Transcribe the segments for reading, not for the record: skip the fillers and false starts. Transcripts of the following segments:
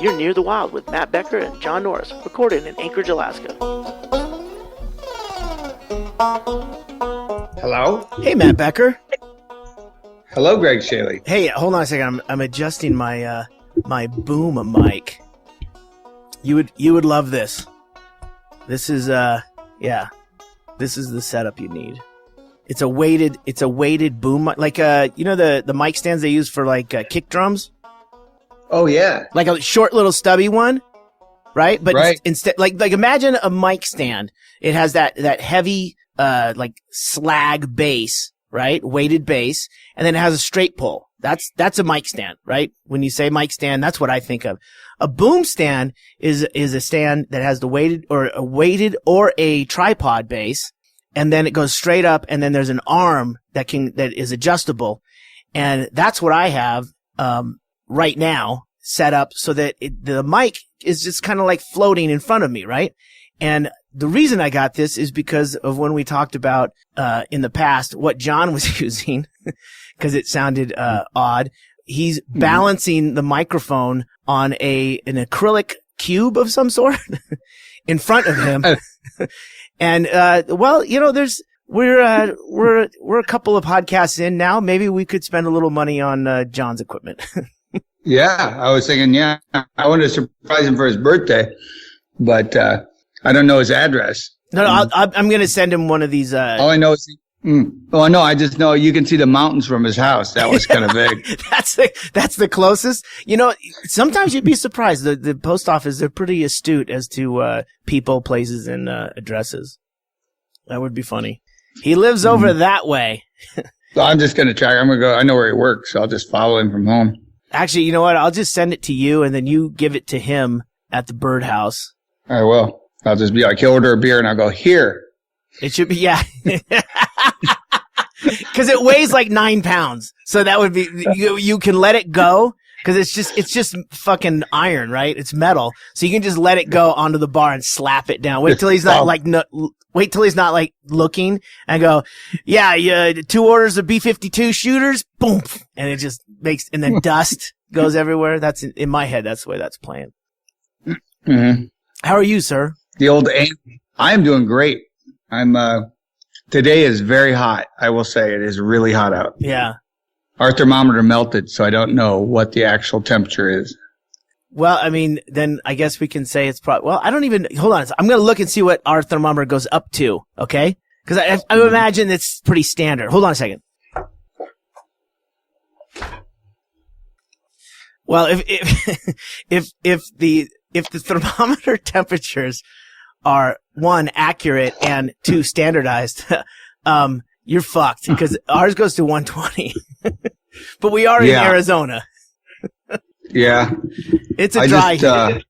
You're Near the Wild with Matt Becker and John Norris, recorded in Anchorage, Alaska. Hello? Hey, Matt Becker. Hello, Ggreg Chaille. Hey, hold on a second. I'm adjusting my my boom mic. You would love this. This is this is the setup you need. It's a weighted boom mic, like you know the mic stands they use for like kick drums. Oh yeah, like a short little stubby one, right? But right. Instead, like imagine a mic stand. It has that heavy like slag bass, right? Weighted bass, and then it has a straight pull. That's a mic stand, right? When you say mic stand, that's what I think of. A boom stand is a stand that has the weighted or a tripod base, and then it goes straight up, and then there's an arm that is adjustable, and that's what I have right now set up so that the mic is just kind of like floating in front of me, right? And the reason I got this is because of when we talked about in the past what John was using, because it sounded odd. He's balancing the microphone on an acrylic cube of some sort in front of him. And well, you know, we're a couple of podcasts in now. Maybe we could spend a little money on John's equipment. Yeah, I was thinking, I wanted to surprise him for his birthday, but I don't know his address. No, I'm going to send him one of these. All I know is, oh no, I just know you can see the mountains from his house. That was kind of big. That's the closest. You know, sometimes you'd be surprised. The post office, they're pretty astute as to people, places, and addresses. That would be funny. He lives over that way. So I'm just going to track. I'm going to go. I know where he works, so I'll just follow him from home. Actually, you know what? I'll just send it to you, and then you give it to him at the birdhouse. I will. I'll just be like, he'll order a beer, and I'll go, here. It should be, yeah. Because it weighs like 9 pounds. So that would be, you can let it go, because it's just fucking iron, right? It's metal. So you can just let it go onto the bar and slap it down. Wait till he's not like looking and go, yeah, 2 orders of B-52 shooters, boom. And it just makes, and then dust goes everywhere. That's in my head. That's the way that's playing. Mm-hmm. How are you, sir? I am doing great. Today is very hot. I will say it is really hot out. Yeah. Our thermometer melted, so I don't know what the actual temperature is. Well, I mean, then I guess we can say it's probably, well, I don't even, hold on. I'm going to look and see what our thermometer goes up to, okay? Because I imagine it's pretty standard. Hold on a second. Well, if the thermometer temperatures are 1, accurate, and 2, standardized, you're fucked, because ours goes to 120. But we are in Arizona. Yeah. It's a dry heat.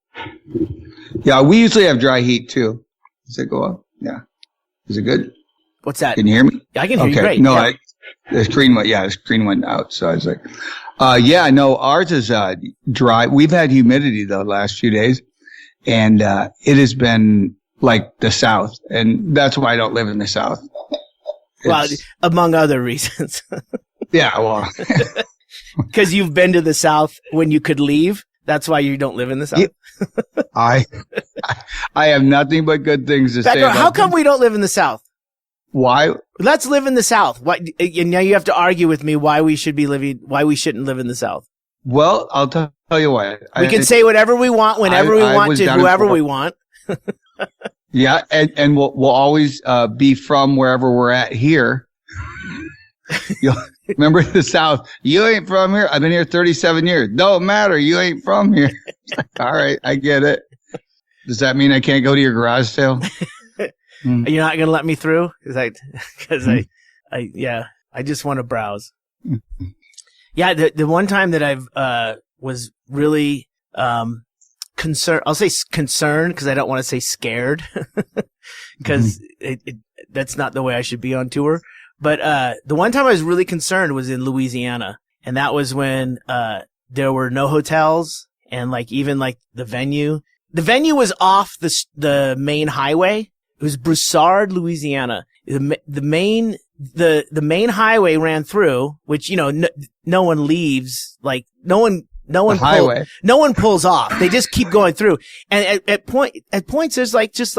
Yeah, we usually have dry heat too. Does it go up? Yeah. Is it good? What's that? Can you hear me? I can hear you great. No, yeah. The screen went out. So I was like, ours is dry. We've had humidity the last few days, and it has been like the South, and that's why I don't live in the South. Well, among other reasons. Yeah, well. Because you've been to the South when you could leave. That's why you don't live in the South. I have nothing but good things to say about how come we don't live in the South? Why? Let's live in the South. Why? And now you have to argue with me why we shouldn't live in the South. Well, I'll tell you why. We can say whatever we want, whenever we want, to whoever we want. Yeah, and we'll always be from wherever we're at here. Remember the South? You ain't from here. I've been here 37 years. Don't matter. You ain't from here. All right, I get it. Does that mean I can't go to your garage sale? You're not gonna let me through? I just want to browse. Yeah, the one time that I've was really concerned. I'll say concerned because I don't want to say scared because that's not the way I should be on tour. But the one time I was really concerned was in Louisiana, and that was when there were no hotels and even the venue. The venue was off the main highway. It was Broussard, Louisiana. The main the main highway ran through, which, no one leaves, like no one pulls off. They just keep going through. And at points, there's just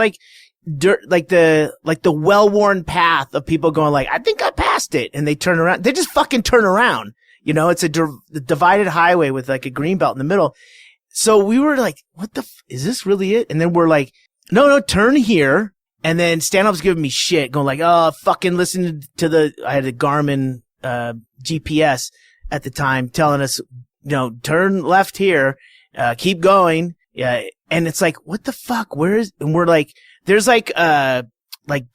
dirt, like the well-worn path of people going like, I think I passed it. And they turn around. They just fucking turn around. It's a divided highway with like a green belt in the middle. So we were like, what is this really it? And then we're like, no, turn here. And then Stanhope's giving me shit, going like, oh, fucking listen to I had a Garmin, GPS at the time telling us, turn left here, keep going. Yeah. And it's like, what the fuck? And we're like, there's like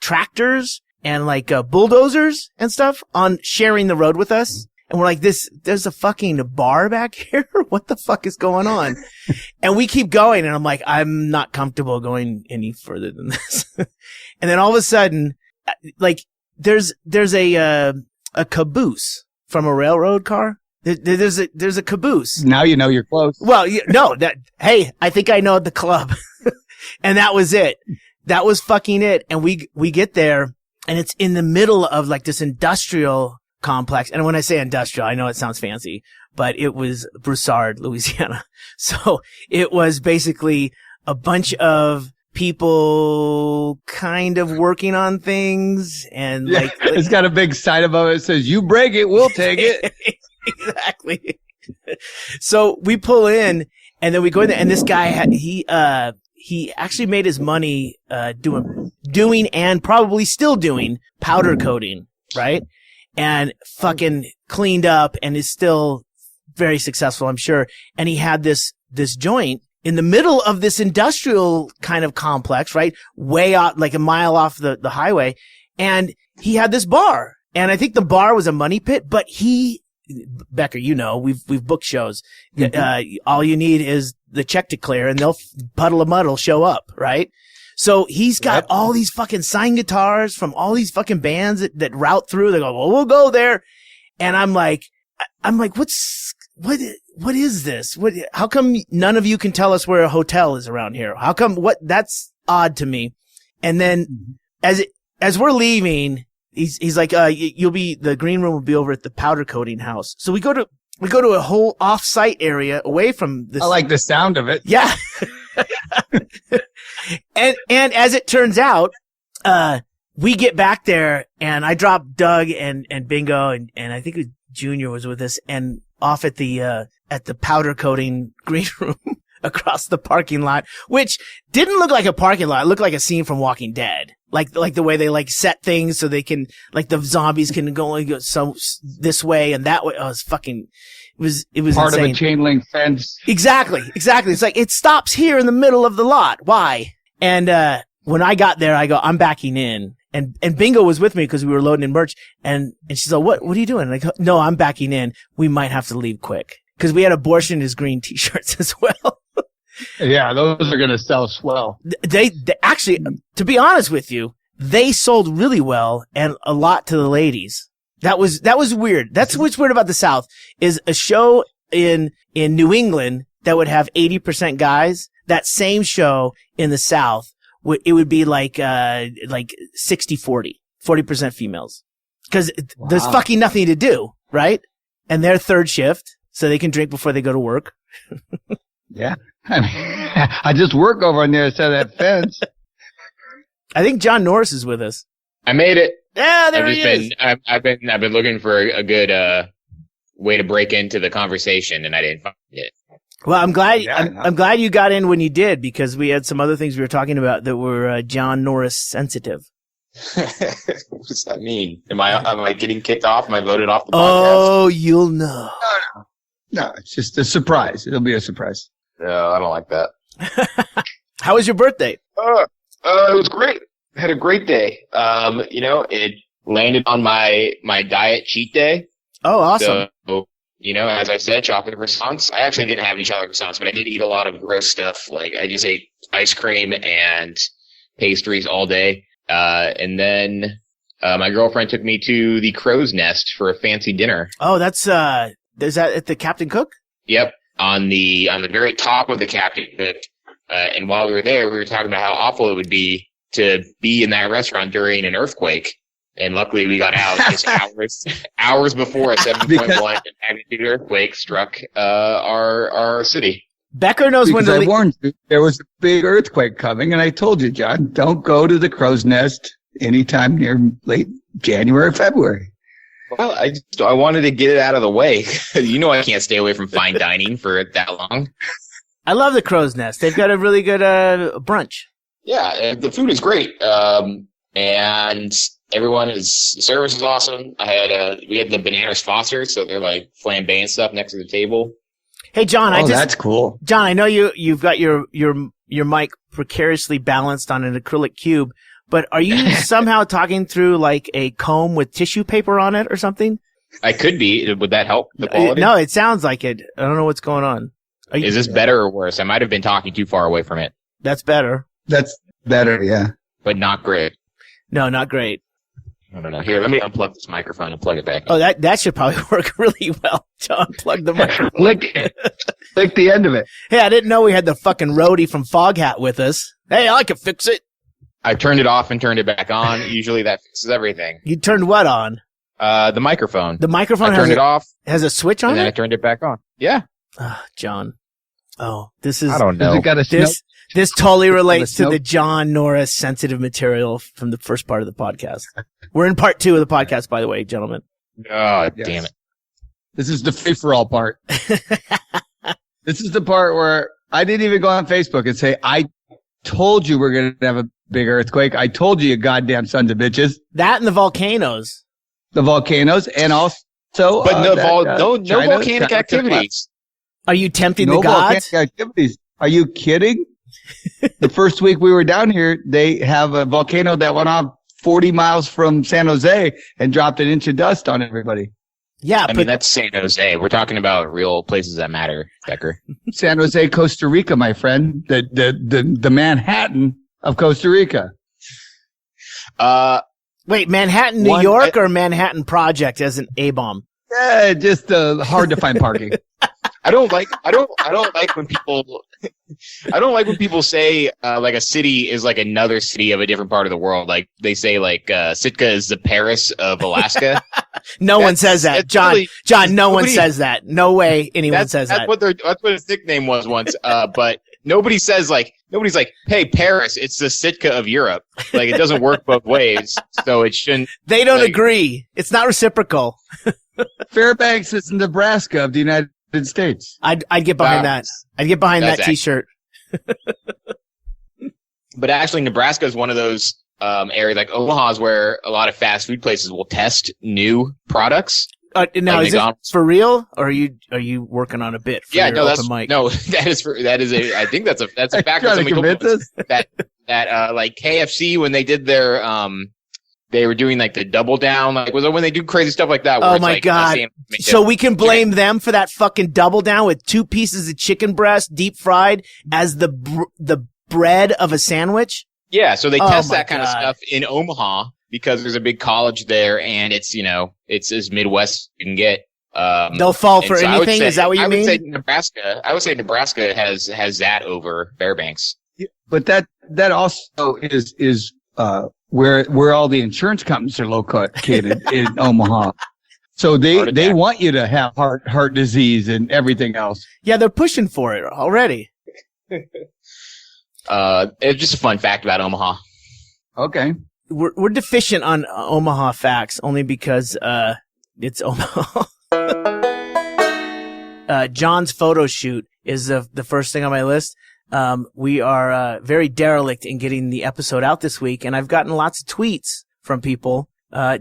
tractors and like, bulldozers and stuff on sharing the road with us. And we're like, there's a fucking bar back here. What the fuck is going on? And we keep going. And I'm like, I'm not comfortable going any further than this. And then all of a sudden, like, there's a caboose from a railroad car. There's a caboose. Now you know you're close. Well, hey, I think I know the club. And that was it. That was fucking it. And we get there and it's in the middle of like this industrial complex. And when I say industrial, I know it sounds fancy, but it was Broussard, Louisiana. So it was basically a bunch of people kind of working on things and like it's got a big sign above it that says, you break it, we'll take it. Exactly. So we pull in and then we go in there and this guy, he actually made his money, doing and probably still doing powder coating, right? And fucking cleaned up and is still very successful, I'm sure. And he had this joint in the middle of this industrial kind of complex, right? Way out, like a mile off the highway. And he had this bar. And I think the bar was a money pit, but Becker, we've booked shows. Mm-hmm. All you need is the check to clear and Puddle of Mud will show up, right? So he's got all these fucking signed guitars from all these fucking bands that route through. They go, well, we'll go there. And I'm like, what is this? How come none of you can tell us where a hotel is around here? How come that's odd to me. And then as we're leaving, he's like, the green room will be over at the powder coating house. So we go to a whole off-site area away from this. I like the sound of it. Yeah. And as it turns out, we get back there and I dropped Doug and Bingo and I think Junior was with us and off at the powder coating green room across the parking lot, which didn't look like a parking lot. It looked like a scene from Walking Dead. Like the way they like set things so they can, like the zombies can go this way and that way. Oh, it was part insane. of a chain link fence. Exactly. It's like, it stops here in the middle of the lot. Why? And, when I got there, I go, I'm backing in. And Bingo was with me because we were loading in merch. And she's like, what are you doing? And I go, no, I'm backing in. We might have to leave quick. Cause we had abortion as green t-shirts as well. Yeah, those are going to sell swell. They actually, to be honest with you, they sold really well and a lot to the ladies. That was weird. That's what's weird about the South is a show in New England that would have 80% guys. That same show in the South, it would be like 60-40, 40% females. Cause there's fucking nothing to do, right? And they're third shift, so they can drink before they go to work. Yeah. I just work over on the other side of that fence. I think John Norris is with us. I made it. Yeah, there he is. I've been looking for a good way to break into the conversation, and I didn't find it. Well, I'm glad. Yeah, I'm glad you got in when you did because we had some other things we were talking about that were John Norris sensitive. What does that mean? Am I getting kicked off? Am I voted off the podcast? Oh, you'll know. No, it's just a surprise. It'll be a surprise. No, I don't like that. How was your birthday? It was great. I had a great day. It landed on my diet cheat day. Oh, awesome. So, as I said, chocolate croissants. I actually didn't have any chocolate croissants, but I did eat a lot of gross stuff. Like I just ate ice cream and pastries all day. And then my girlfriend took me to the Crow's Nest for a fancy dinner. Oh, is that at the Captain Cook? Yep. On the very top of the Captain Cook. And while we were there, we were talking about how awful it would be to be in that restaurant during an earthquake. And luckily we got out just hours before a 7.1 magnitude earthquake struck our city. Becker knows when to I warned you there was a big earthquake coming, and I told you, John, don't go to the crow's nest anytime near late January, February. Well, I wanted to get it out of the way. You know I can't stay away from fine dining for that long. I love the Crow's Nest. They've got a really good brunch. Yeah, the food is great. And the service is awesome. We had the bananas Foster's, so they're like flambe and stuff next to the table. Hey, John, that's cool. John, I know you've got your mic precariously balanced on an acrylic cube, but are you somehow talking through like a comb with tissue paper on it or something? I could be. Would that help the quality? No, it sounds like it. I don't know what's going on. Is this better or worse? I might have been talking too far away from it. That's better. That's better, yeah. But not great. No, not great. I don't know. Here, let me unplug this microphone and plug it back in. Oh, that should probably work really well. John, plug the microphone. Lick the end of it. Hey, I didn't know we had the fucking roadie from Foghat with us. Hey, I can fix it. I turned it off and turned it back on. Usually that fixes everything. You turned what on? The microphone. The microphone I turned it off. Has a switch on and it? then I turned it back on. Yeah. John. Oh, this is... I don't know. This totally relates to the John Norris sensitive material from the first part of the podcast. We're in part 2 of the podcast, by the way, gentlemen. Oh, damn it. This is the free-for-all part. This is the part where I didn't even go on Facebook and say, I told you we're going to have a big earthquake. I told you goddamn sons of bitches. That and the volcanoes. The volcanoes and also... But no volcanic activities. Are you tempting the gods? Volcanic activities. Are you kidding? The first week we were down here, they have a volcano that went off 40 miles from San Jose and dropped an inch of dust on everybody. Yeah, I mean, that's San Jose. We're talking about real places that matter, Becker. San Jose, Costa Rica, my friend. The Manhattan of Costa Rica. Wait, Manhattan, New York, or Manhattan Project as an A-bomb? Yeah, just hard to find parking. I don't like when people say like a city is like another city of a different part of the world. Like they say like Sitka is the Paris of Alaska. No one says that. John, no one says that. No way anyone says that. That's what his nickname was once. But nobody's like, hey, Paris, it's the Sitka of Europe. Like it doesn't work both ways. So it shouldn't. They don't agree. It's not reciprocal. Fairbanks is Nebraska of the United States. I'd get behind that. I'd get behind that t-shirt. But actually, Nebraska is one of those areas like Omaha's where a lot of fast food places will test new products. Now, is it for real, or are you working on a bit? For yeah, your no, open mic? I think that's a fact. That like KFC when they did their they were doing like the double down, like was it when they do crazy stuff like that? Oh my god! So we can blame them for that fucking double down with 2 pieces of chicken breast deep fried as the bread of a sandwich. Yeah, so they test that kind of stuff in Omaha because there's a big college there, and it's it's as Midwest you can get. They'll fall for anything. Is that what you mean? I would say Nebraska has that over Fairbanks. Yeah, but that also is where all the insurance companies are located in Omaha. So they want you to have heart disease and everything else. Yeah, they're pushing for it already. It's just a fun fact about Omaha. Okay. We're deficient on Omaha facts only because it's Omaha. John's photo shoot is the first thing on my list. We are very derelict in getting the episode out this week, and I've gotten lots of tweets from people.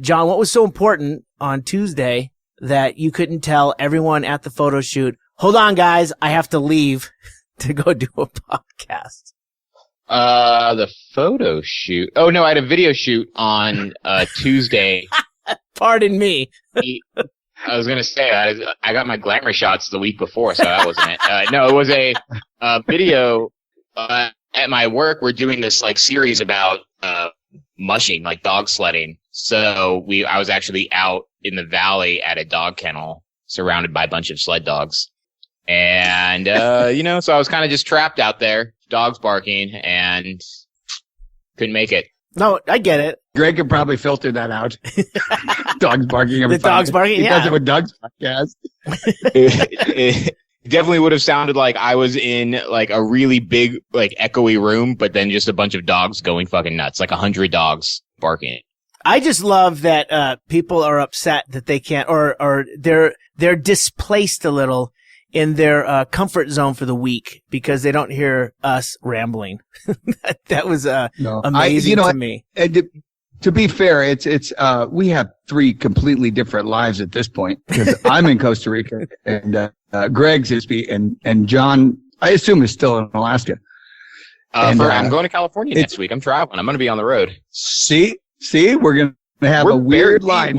John, what was so important on Tuesday that you couldn't tell everyone at the photo shoot, hold on, guys, I have to leave to go do a podcast? The photo shoot. Oh, no, I had a video shoot on Tuesday. Pardon me. I was going to say, I got my glamour shots the week before, so that wasn't it. No, it was a video at my work. We're doing this like series about mushing, like dog sledding. So I was actually out in the valley at a dog kennel surrounded by a bunch of sled dogs. And, so I was kind of just trapped out there, dogs barking, and couldn't make it. No, I get it. Ggreg could probably filter that out. Dogs barking every The dogs barking, He yeah. does it with Doug's podcast. It definitely would have sounded like I was in like a really big, like echoey room, but then just a bunch of dogs going fucking nuts, like 100 dogs barking. I just love that people are upset that they can't, or they're displaced a little in their comfort zone for the week because they don't hear us rambling. that was amazing to me. And to be fair, it's we have 3 completely different lives at this point because I'm in Costa Rica and Greg's Bisbee and John, I assume, is still in Alaska. I'm going to California next week. I'm traveling. I'm going to be on the road. See, we're going to have a weird line.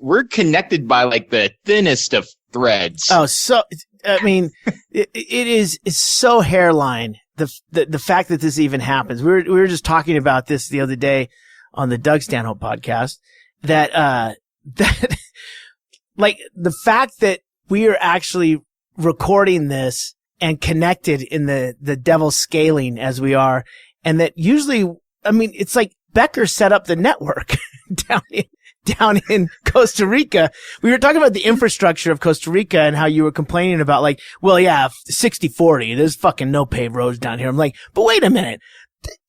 We're connected by like the thinnest of threads. Oh, so I mean, it's so hairline. The fact that this even happens. We were just talking about this the other day on the Doug Stanhope podcast. That like the fact that we are actually recording this and connected in the devil's scaling as we are, and that usually, I mean, it's like Becker set up the network down in Costa Rica. We were talking about the infrastructure of Costa Rica and how you were complaining about like, well, yeah, 60-40, there's fucking no paved roads down here. I'm like, but wait a minute.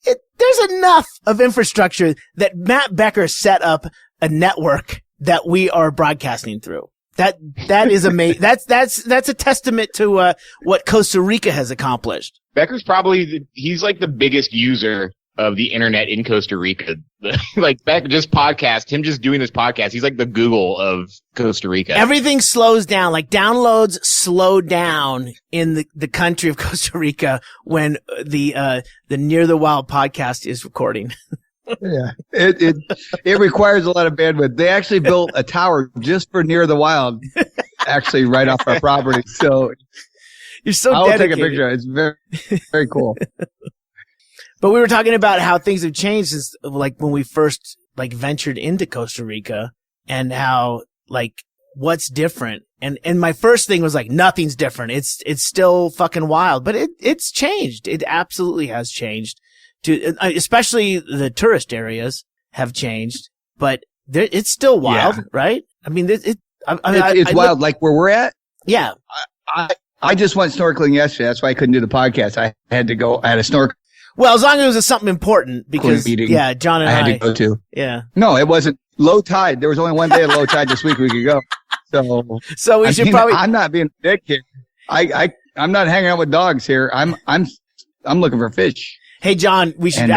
There's enough of infrastructure that Matt Becker set up a network that we are broadcasting through. That is amazing. That's a testament to what Costa Rica has accomplished. Becker's he's like the biggest user of the internet in Costa Rica. Like Becker just him just doing this podcast. He's like the Google of Costa Rica. Everything slows down. Like downloads slow down in the country of Costa Rica when the Near the Wild podcast is recording. Yeah, it requires a lot of bandwidth. They actually built a tower just for Near the Wild, actually right off our property. So you're so I'll dedicated. take a picture. It's very, very cool. But we were talking about how things have changed since like when we first like ventured into Costa Rica and how like what's different. And my first thing was like nothing's different. It's still fucking wild, but it's changed. It absolutely has changed. Especially the tourist areas have changed, but it's still wild, right? I mean, it's wild. Like where we're at. Yeah. I just went snorkeling yesterday. That's why I couldn't do the podcast. I had to go. I had a snorkel. Well, as long as it was something important, because yeah, John and I had to go to. Yeah. No, it wasn't low tide. There was only one day of low tide this week we could go. So we should probably. I'm not being a dick here. I'm not hanging out with dogs here. I'm looking for fish. Hey, John, we should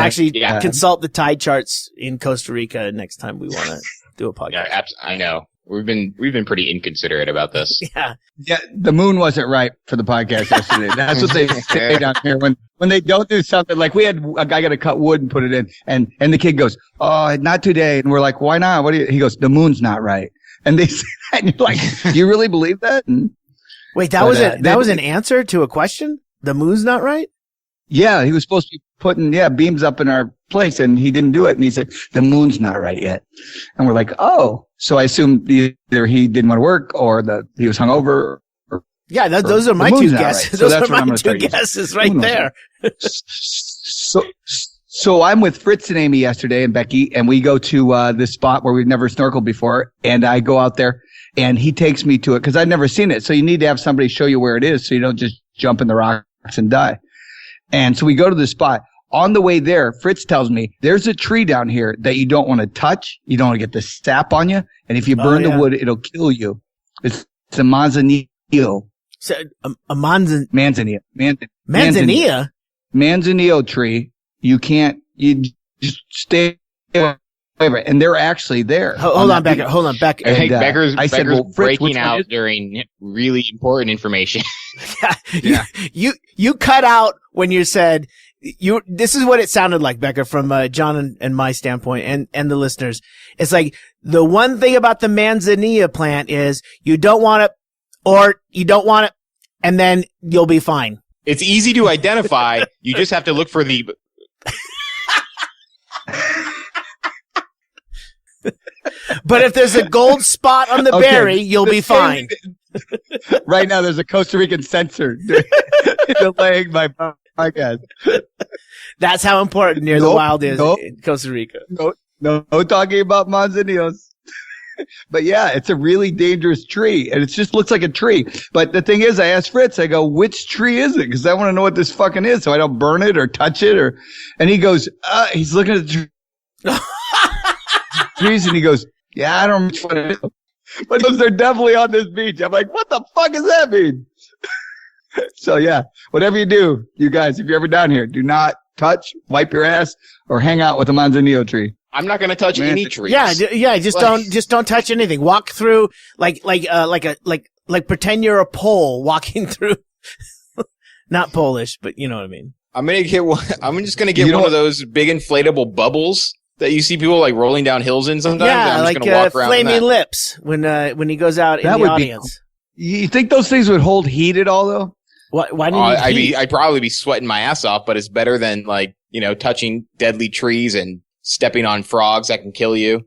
consult the tide charts in Costa Rica next time we want to do a podcast. Yeah, I know. We've been pretty inconsiderate about this. Yeah. Yeah, the moon wasn't right for the podcast yesterday. That's what they say down here. When they don't do something, like we had a guy got to cut wood and put it in, and the kid goes, "Oh, not today." And we're like, "Why not?" He goes, "The moon's not right." And they say that, and you're like, "Do you really believe that?" And, wait, that was an answer to a question? The moon's not right? Yeah, he was supposed to be putting beams up in our place, and he didn't do it. And he said, "The moon's not right yet." And we're like, "Oh." So I assumed either he didn't want to work or that he was hungover. Yeah, those are my two guesses. Right. So those are my two guesses right there. So I'm with Fritz and Amy yesterday and Becky, and we go to this spot where we've never snorkeled before. And I go out there, and he takes me to it because I've never seen it. So you need to have somebody show you where it is so you don't just jump in the rocks and die. And so we go to the spot. On the way there, Fritz tells me there's a tree down here that you don't want to touch. You don't want to get the sap on you. And if you burn the wood, it'll kill you. It's a manzanillo. So, manzanillo. Manzanillo? Manzanillo tree. You just stay away from it. And they're actually there. Hold on, Becker. I think Becker's breaking out during really important information. Yeah. You cut out when you said, this is what it sounded like, Becker, from John and my standpoint and the listeners. It's like the one thing about the manzanilla plant is you don't want it or you don't want it and then you'll be fine. It's easy to identify. You just have to look for the... But if there's a gold spot on the berry, you'll be fine. Right now, there's a Costa Rican censor delaying my podcast. That's how important Near the Wild is in Costa Rica. No talking about manzaneels. But yeah, it's a really dangerous tree, and it just looks like a tree. But the thing is, I asked Fritz, I go, which tree is it? Because I want to know what this fucking is, so I don't burn it or touch it. And he goes, he's looking at the trees, and he goes, yeah, I don't know which one it is. But they're definitely on this beach. I'm like, what the fuck does that mean? So yeah, whatever you do, you guys, if you're ever down here, do not touch, wipe your ass, or hang out with a manzanillo tree. I'm not going to touch any trees. Yeah. Just don't touch anything. Walk through like pretend you're a pole walking through. Not Polish, but you know what I mean. I'm just going to get one of those big inflatable bubbles that you see people like rolling down hills in sometimes. Yeah, I'm like just gonna walk around Flaming Lips when he goes out in the audience. You think those things would hold heat at all though? Why do you need heat? I'd probably be sweating my ass off, but it's better than touching deadly trees and stepping on frogs that can kill you.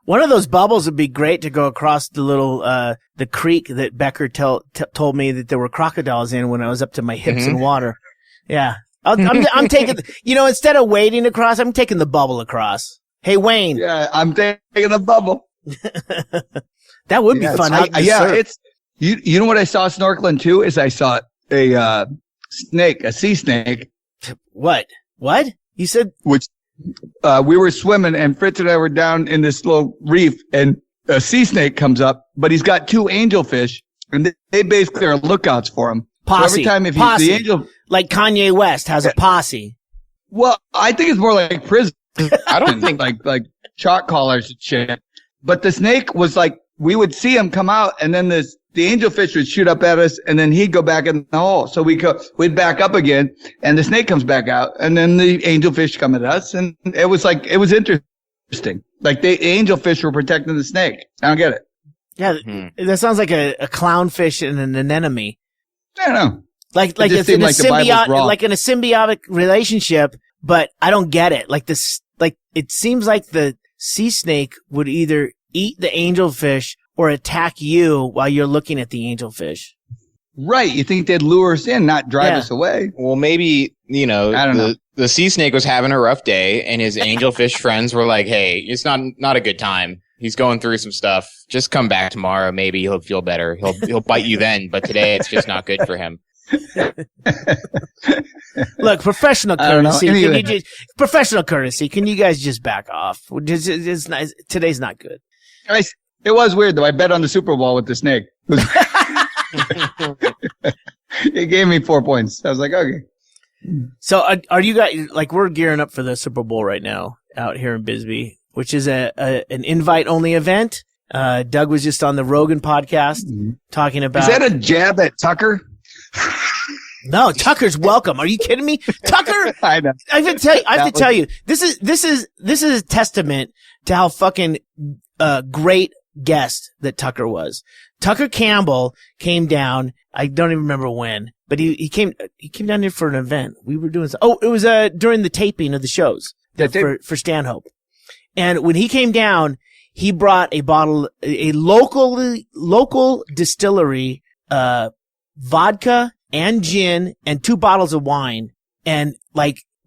One of those bubbles would be great to go across the little the creek that Becker told me that there were crocodiles in when I was up to my hips in water. Yeah, I'm taking instead of wading across, I'm taking the bubble across. Hey Wayne. Yeah, I'm taking the bubble. That would be fun. It's you know what I saw snorkeling too is I saw a snake, a sea snake. What? You said which. We were swimming and Fritz and I were down in this little reef and a sea snake comes up, but he's got two angelfish and they basically are lookouts for him. Posse. So every time if he's the angel, like Kanye West has a posse. Well, I think it's more like prison. I don't think like chalk collars and shit. But the snake was like, we would see him come out and then the angelfish would shoot up at us and then he'd go back in the hole. So we'd back up again and the snake comes back out and then the angelfish come at us. And it was interesting. Like the angelfish were protecting the snake. I don't get it. Yeah. That sounds like a clownfish and an anemone. I don't know. Like it's in a symbiotic relationship, but I don't get it. It seems like the sea snake would either eat the angelfish or attack you while you're looking at the angelfish. Right. You think they'd lure us in, not drive us away. Well, maybe, I don't know. The sea snake was having a rough day and his angelfish friends were like, hey, it's not a good time. He's going through some stuff. Just come back tomorrow. Maybe he'll feel better. He'll bite you then, but today it's just not good for him. Look, professional courtesy. Anyway. Professional courtesy. Can you guys just back off? Today's not good. It was weird though. I bet on the Super Bowl with the snake. It gave me 4 points. I was like, okay. So are you guys we're gearing up for the Super Bowl right now out here in Bisbee, which is an invite only event. Doug was just on the Rogan podcast talking about. Is that a jab at Tucker? No, Tucker's welcome. Are you kidding me? Tucker, I know. I have to tell you, this is a testament to how fucking great guest that Tucker was. Tucker Campbell came down. I don't even remember when, but he came down here for an event. We were doing it was during the taping of the shows for Stanhope. And when he came down, he brought a local distillery vodka and gin and 2 bottles of wine. And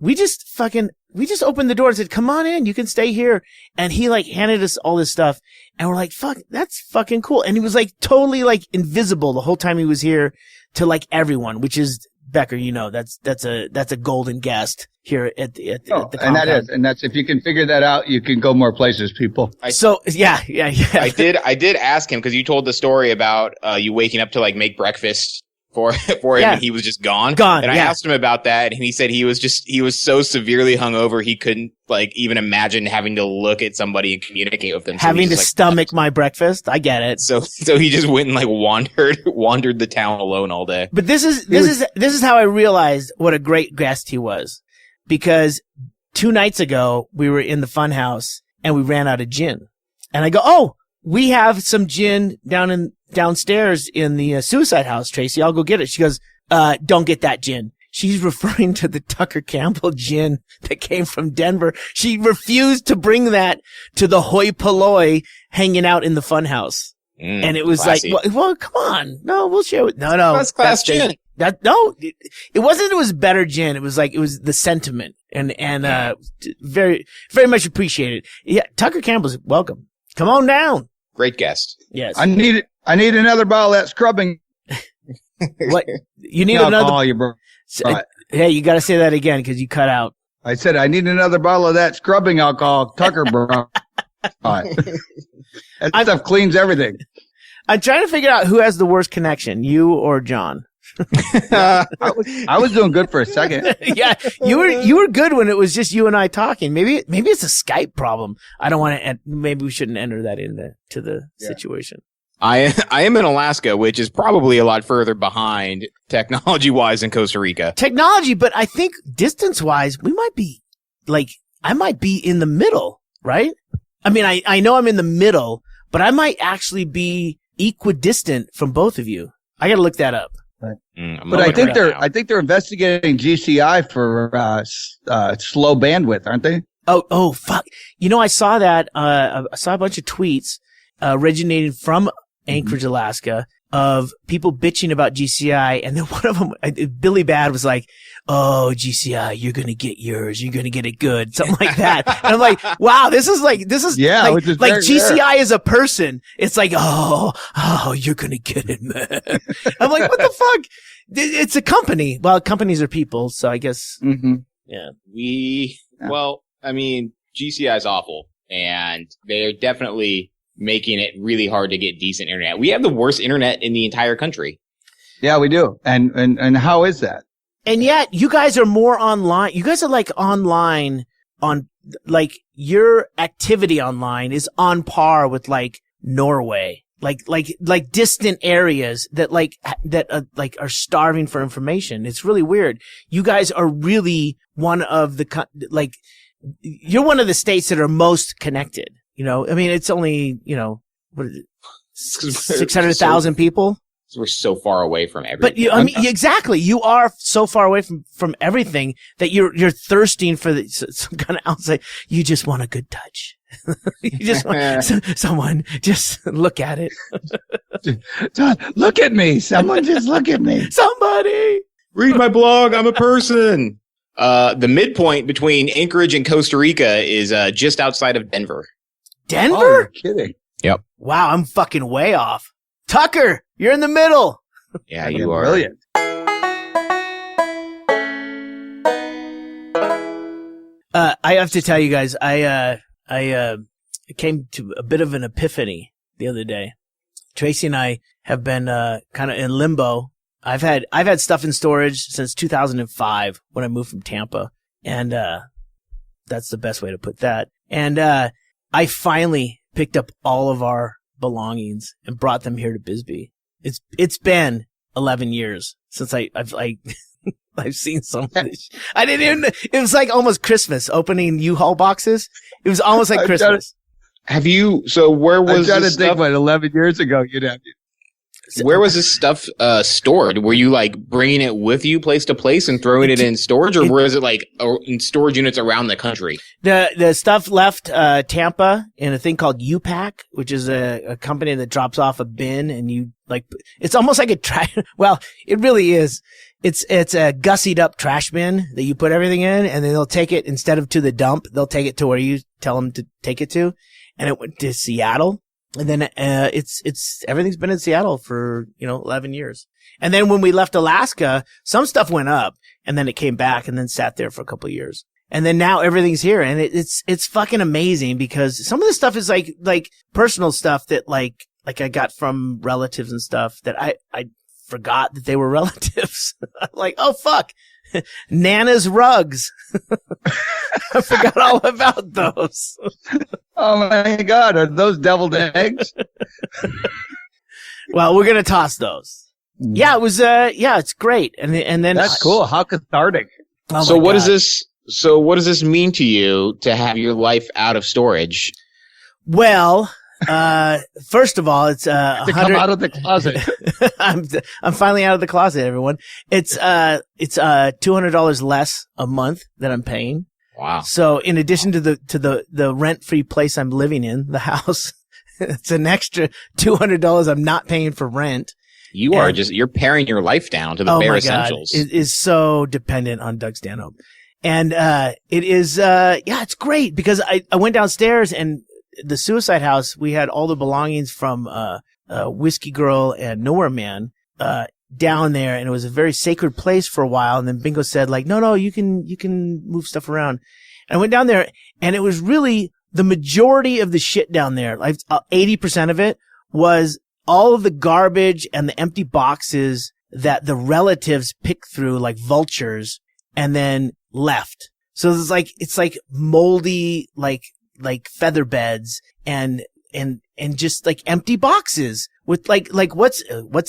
we just opened the door and said, come on in, you can stay here. And he handed us all this stuff and we're like, fuck, that's fucking cool. And he was totally invisible the whole time he was here to everyone, which is Becker, that's a golden guest here at the compound. And that's if you can figure that out, you can go more places, people. Yeah. I did ask him because you told the story about you waking up to make breakfast for him and he was just gone. And I asked him about that and he said he was so severely hungover he couldn't even imagine having to look at somebody and communicate with them. Having to stomach my breakfast. I get it. So he just went and wandered the town alone all day. But this is how I realized what a great guest he was. Because 2 nights ago we were in the fun house and we ran out of gin. And I go, "Oh, we have some gin downstairs in the suicide house, Tracy. I'll go get it." She goes, "Don't get that gin." She's referring to the Tucker Campbell gin that came from Denver. She refused to bring that to the hoi polloi hanging out in the fun house. And it was classy. well, come on. No, we'll share it. No. Class gin. It wasn't. It was better gin. It was the sentiment, and very very much appreciated. Yeah, Tucker Campbell's welcome. Come on down. Great guest. Yes. I need another bottle of that scrubbing. What you need another? Hey, you got to say that again because you cut out. I said I need another bottle of that scrubbing alcohol Tucker brought. That stuff cleans everything. I'm trying to figure out who has the worst connection, you or John. I was doing good for a second. Yeah, you were good when it was just you and I talking. Maybe it's a Skype problem. I don't want to. Maybe we shouldn't enter that into the situation. I am in Alaska, which is probably a lot further behind technology-wise than Costa Rica. Technology, but I think distance-wise, we might be I might be in the middle, right? I mean, I know I'm in the middle, but I might actually be equidistant from both of you. I got to look that up. Right. But I think they're investigating GCI for slow bandwidth, aren't they? Oh, fuck. You know, I saw that. I saw a bunch of tweets originating from Anchorage, Alaska, of people bitching about GCI, and then one of them, Billy Bad, was like, "Oh, GCI, you're gonna get yours. You're gonna get it good," something like that. And I'm like, "Wow, this is like GCI rare. Is a person. It's like, oh, you're gonna get it, man." I'm like, "What the fuck? It's a company." Well, companies are people, so I guess. Mm-hmm. Yeah. Well, I mean, GCI is awful, and they're definitely making it really hard to get decent internet. We have the worst internet in the entire country. Yeah, we do. And how is that? And yet you guys are more online. You guys are like online on, like, your activity online is on par with like Norway, like distant areas that are starving for information. It's really weird. You guys are really one of the, you're one of the states that are most connected. You know, I mean, it's only, what is it? 600,000 people. We're so far away from everything. But I mean, exactly. You are so far away from everything that you're thirsting for some kind of outside. You just want a good touch. You just want someone just look at it. Look at me. Someone just look at me. Somebody read my blog. I'm a person. The midpoint between Anchorage and Costa Rica is just outside of Denver. Denver? Oh, you're kidding. Yep. Wow, I'm fucking way off. Tucker, you're in the middle. Yeah, you are. Brilliant. I have to tell you guys, I came to a bit of an epiphany the other day. Tracy and I have been kind of in limbo. I've had stuff in storage since 2005 when I moved from Tampa, and that's the best way to put that. And I finally picked up all of our belongings and brought them here to Bisbee. It's been 11 years since I've seen some of this. I didn't even, it was like almost Christmas opening U-Haul boxes. It was almost like Christmas. Where was I'm trying this to think about 11 years ago you'd have to. Where was this stuff stored? Were you like bringing it with you place to place and throwing it in storage, or was it like in storage units around the country? The stuff left Tampa in a thing called U-Pack, which is a company that drops off a bin, and you like, it's almost like well, it really is. It's a gussied up trash bin that you put everything in, and then they'll take it, instead of to the dump, they'll take it to where you tell them to take it to. And it went to Seattle. And then, everything's been in Seattle for, 11 years. And then when we left Alaska, some stuff went up, and then it came back and then sat there for a couple of years. And then now everything's here, and it's fucking amazing, because some of the stuff is like personal stuff that like I got from relatives and stuff that I forgot that they were relatives. I'm like, oh fuck. Nana's rugs. I forgot all about those. Oh my God, are those deviled eggs? Well, we're gonna toss those. Yeah, it was. It's great. And then that's cool. How cathartic. Oh so what God. What does this mean to you to have your life out of storage? Well, first of all, it's to come out of the closet. I'm finally out of the closet, everyone. It's $200 less a month that I'm paying. Wow. So in addition to the rent-free place I'm living in, the house, it's an extra $200 I'm not paying for rent. You're paring your life down to the bare essentials. It is so dependent on Doug Stanhope. And, it is, it's great because I went downstairs and the suicide house, we had all the belongings from, Whiskey Girl and Nowhere Man, down there, and it was a very sacred place for a while. And then Bingo said like, no, you can move stuff around. And I went down there and it was really the majority of the shit down there. Like 80% of it was all of the garbage and the empty boxes that the relatives picked through like vultures and then left. So it's like moldy, like feather beds and just like empty boxes with like what's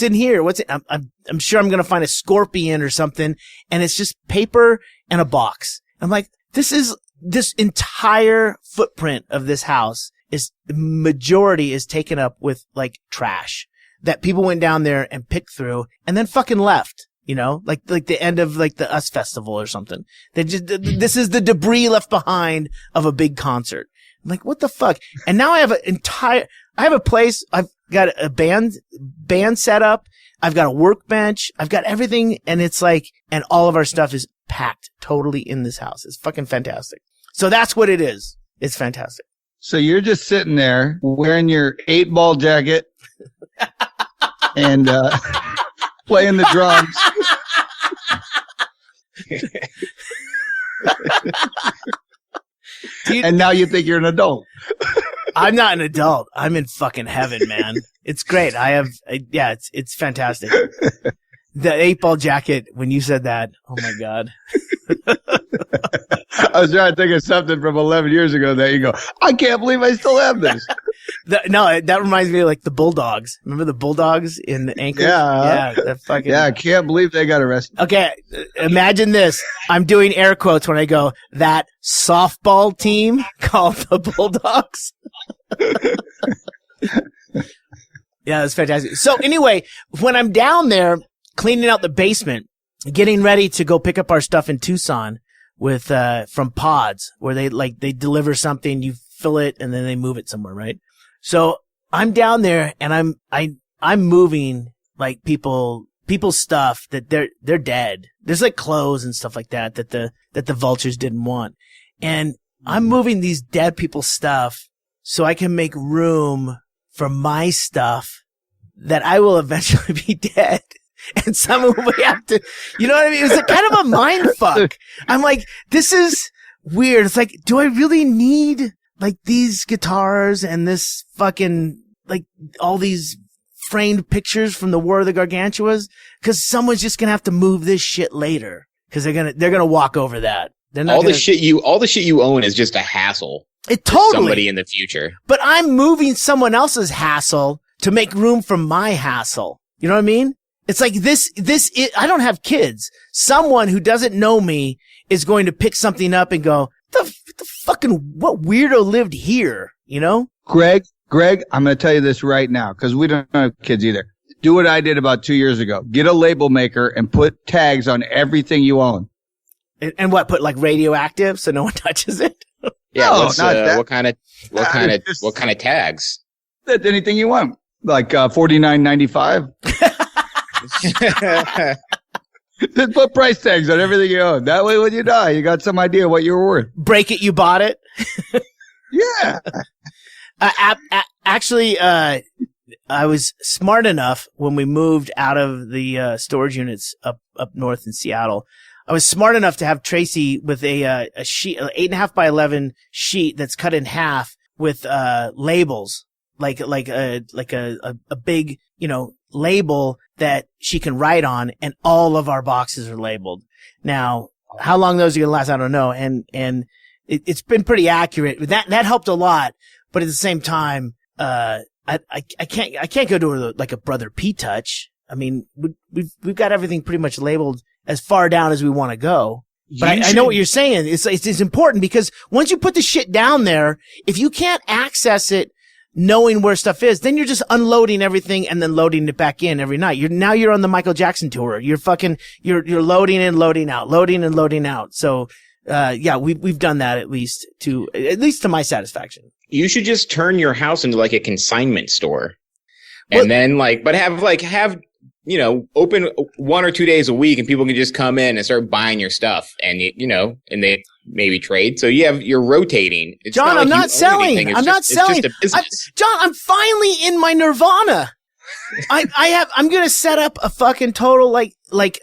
in here? I'm sure I'm going to find a scorpion or something. And it's just paper and a box. I'm like, this entire footprint of this house is the majority is taken up with like trash that people went down there and picked through and then fucking left. You know, like the end of like the US Festival or something. This is the debris left behind of a big concert. I'm like, what the fuck? And now I have a place. I've got a band set up. I've got a workbench. I've got everything. And it's like, and all of our stuff is packed totally in this house. It's fucking fantastic. So that's what it is. It's fantastic. So you're just sitting there wearing your 8-ball jacket and, playing the drums. And now you think you're an adult. I'm not an adult. I'm in fucking heaven, man. It's great. It's fantastic. The 8-ball jacket, when you said that, oh my God. I was trying to think of something from 11 years ago that you go, I can't believe I still have this. That reminds me of like the Bulldogs. Remember the Bulldogs in Anchorage? Yeah. I can't believe they got arrested. Okay. Imagine this. I'm doing air quotes when I go, that softball team called the Bulldogs. Yeah, that's fantastic. So anyway, when I'm down there cleaning out the basement, getting ready to go pick up our stuff in Tucson with, from Pods, where they deliver something, you fill it, and then they move it somewhere, right? So I'm down there and I'm moving like people's stuff that they're dead. There's like clothes and stuff like that the vultures didn't want. And I'm moving these dead people's stuff so I can make room for my stuff that I will eventually be dead. And someone will have to, you know what I mean? It was kind of a mind fuck. I'm like, this is weird. It's like, do I really need like these guitars and this fucking, like all these framed pictures from the War of the Gargantuas? Cause someone's just gonna have to move this shit later. Cause they're gonna walk over that. They're not all the shit you own is just a hassle. It totally. For somebody in the future. But I'm moving someone else's hassle to make room for my hassle. You know what I mean? It's like I don't have kids. Someone who doesn't know me is going to pick something up and go, the fucking, what weirdo lived here? You know? Ggreg, I'm going to tell you this right now, because we don't have kids either. Do what I did about 2 years ago. Get a label maker and put tags on everything you own. And what? Put like radioactive so no one touches it? Yeah. No, not that. What kind of tags? Anything you want. Like, $49.95. Just put price tags on everything you own. That way when you die, you got some idea what you were worth. Break it, you bought it. Yeah. Actually, I was smart enough when we moved out of the storage units up north in Seattle. I was smart enough to have Tracy with a sheet, 8.5 by 11 sheet that's cut in half with labels, like a big, label that she can write on, and all of our boxes are labeled. Now, how long those are gonna last, I don't know. And it's been pretty accurate. That helped a lot. But at the same time, I can't go to like a Brother P touch. I mean, we've got everything pretty much labeled as far down as we want to go. But I know what you're saying. It's important because once you put the shit down there, if you can't access it knowing where stuff is, then you're just unloading everything and then loading it back in every night. You're on the Michael Jackson tour. You're loading in, loading out, loading and loading out. So, we've done that at least to my satisfaction. You should just turn your house into like a consignment store. And then have open 1 or 2 days a week and people can just come in and start buying your stuff and, and they maybe trade. So you're rotating. It's John, not I'm like not selling. I'm not selling. It's just a business. John, I'm finally in my nirvana. I'm going to set up a fucking total like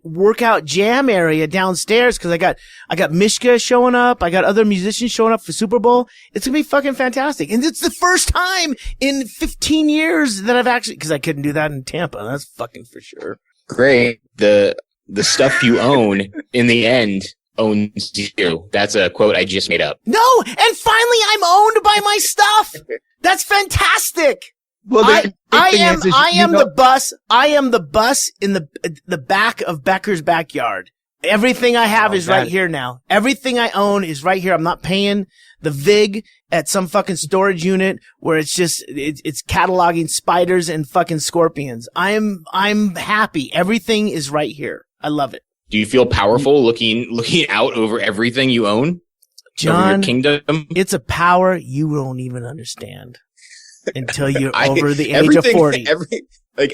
workout jam area downstairs because I got Mishka showing up. I got other musicians showing up for Super Bowl. It's going to be fucking fantastic. And it's the first time in 15 years that I've actually, because I couldn't do that in Tampa. That's fucking for sure. Great. The stuff you own in the end owns you. That's a quote I just made up. No. And finally I'm owned by my stuff. That's fantastic. Well, I am the bus. I am the bus in the back of Becker's backyard. Everything I have is right here now. Everything I own is right here. I'm not paying the VIG at some fucking storage unit where it's just, it's cataloging spiders and fucking scorpions. I'm happy. Everything is right here. I love it. Do you feel powerful looking out over everything you own? John, over your kingdom? It's a power you won't even understand. Until you're over the age of 40.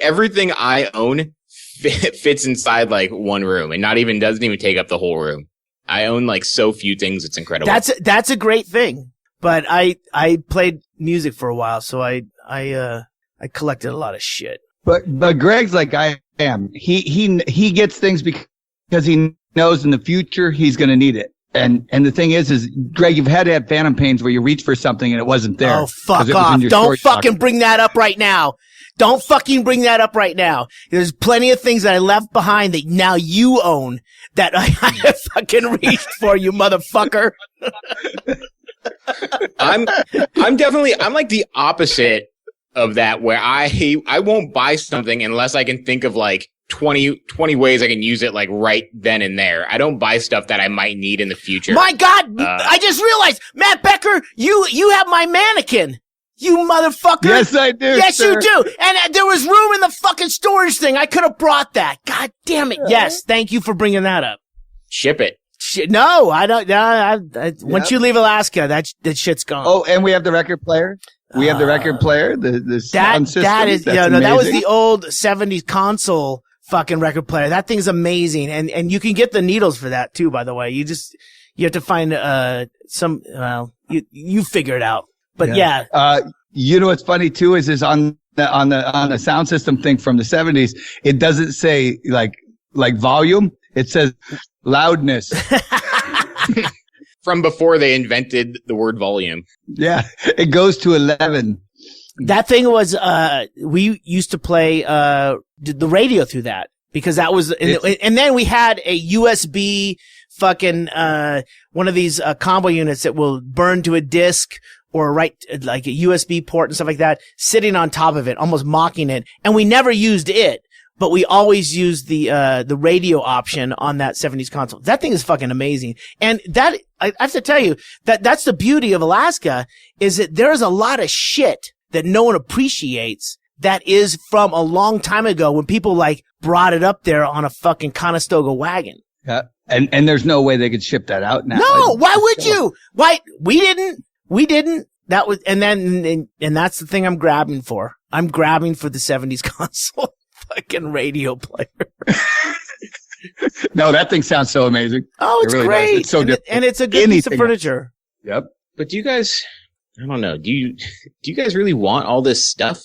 Everything I own fits inside like one room and doesn't even take up the whole room. I own like so few things. It's incredible. That's a great thing. But I played music for a while, so I collected a lot of shit. But Greg's like I am. He gets things because he knows in the future he's going to need it. And the thing is, Ggreg, you've had to have phantom pains where you reach for something and it wasn't there. Oh, fuck off. Don't fucking bring that up right now. Don't fucking bring that up right now. There's plenty of things that I left behind that now you own that I have fucking reached for, you motherfucker. I'm like the opposite of that where I won't buy something unless I can think of like 20 ways I can use it like right then and there. I don't buy stuff that I might need in the future. My God, I just realized, Matt Becker, you have my mannequin. You motherfucker. Yes, I do. Yes, sir. you do. And there was room in the fucking storage thing. I could have brought that. God damn it. Yes, thank you for bringing that up. Ship it. No, I don't. Once you leave Alaska, that shit's gone. Oh, and we have the record player. We have the record player, the sound system. That is, That's that was amazing. the old 70s console fucking record player. That thing's amazing. And you can get the needles for that too, by the way. You have to find, you figure it out. But yeah. You know what's funny too is on the sound system thing from the 70s, it doesn't say like volume. It says loudness. From before they invented the word volume. Yeah. It goes to 11. That thing was, we used to play, the radio through that because that was, and then we had a USB fucking, one of these, combo units that will burn to a disc or like a USB port and stuff like that, sitting on top of it, almost mocking it. And we never used it, but we always used the radio option on that 70s console. That thing is fucking amazing. And that, I have to tell you, that's the beauty of Alaska is that there's a lot of shit that no one appreciates that is from a long time ago when people like brought it up there on a fucking Conestoga wagon. Yeah. And there's no way they could ship that out now. No, why would you? Why? We didn't. That was, and that's the thing I'm grabbing for. I'm grabbing for the 70s console fucking radio player. No, that thing sounds so amazing. Oh, it's really great. It's so different. And it's a good piece of furniture. Yep. But do you guys, I don't know, do you guys really want all this stuff?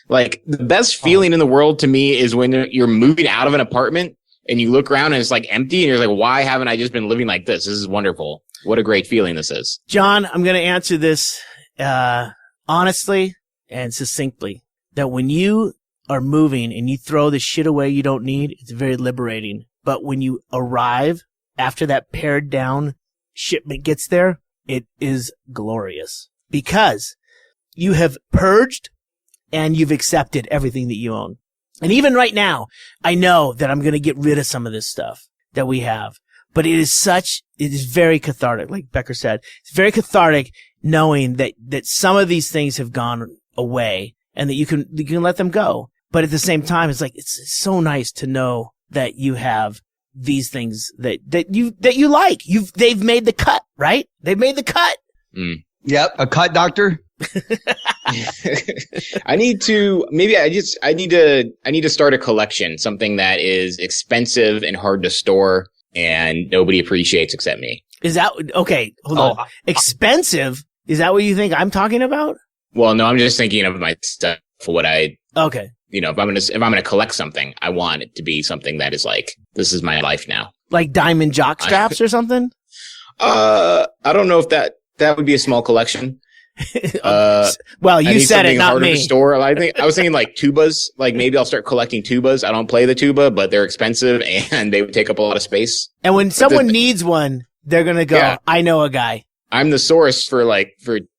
Like the best feeling in the world to me is when you're moving out of an apartment and you look around and it's like empty and you're like, why haven't I just been living like this? This is wonderful. What a great feeling this is. John, I'm going to answer this, honestly and succinctly, that when you are moving and you throw the shit away you don't need, it's very liberating. But when you arrive after that pared down shipment gets there, it is glorious because you have purged and you've accepted everything that you own. And even right now, I know that I'm going to get rid of some of this stuff that we have, but it is very cathartic. Like Becker said, it's very cathartic knowing that some of these things have gone away and that you can let them go. But at the same time, it's like, it's so nice to know that you have these things that you like. They've made the cut, right? They've made the cut. Yep. A cut doctor. I need to start a collection, something that is expensive and hard to store and nobody appreciates except me. Is that okay? Hold on. Expensive? Is that what you think I'm talking about? Well, no, I'm just thinking of my stuff for what okay. You know, if I'm gonna collect something, I want it to be something that is like, this is my life now. Like diamond jock straps or something? I don't know if that would be a small collection. Well, you said it, not me. To store. I was thinking like tubas. Like maybe I'll start collecting tubas. I don't play the tuba, but they're expensive and they would take up a lot of space. And when someone needs one, they're gonna go, yeah. I know a guy. I'm the source for rare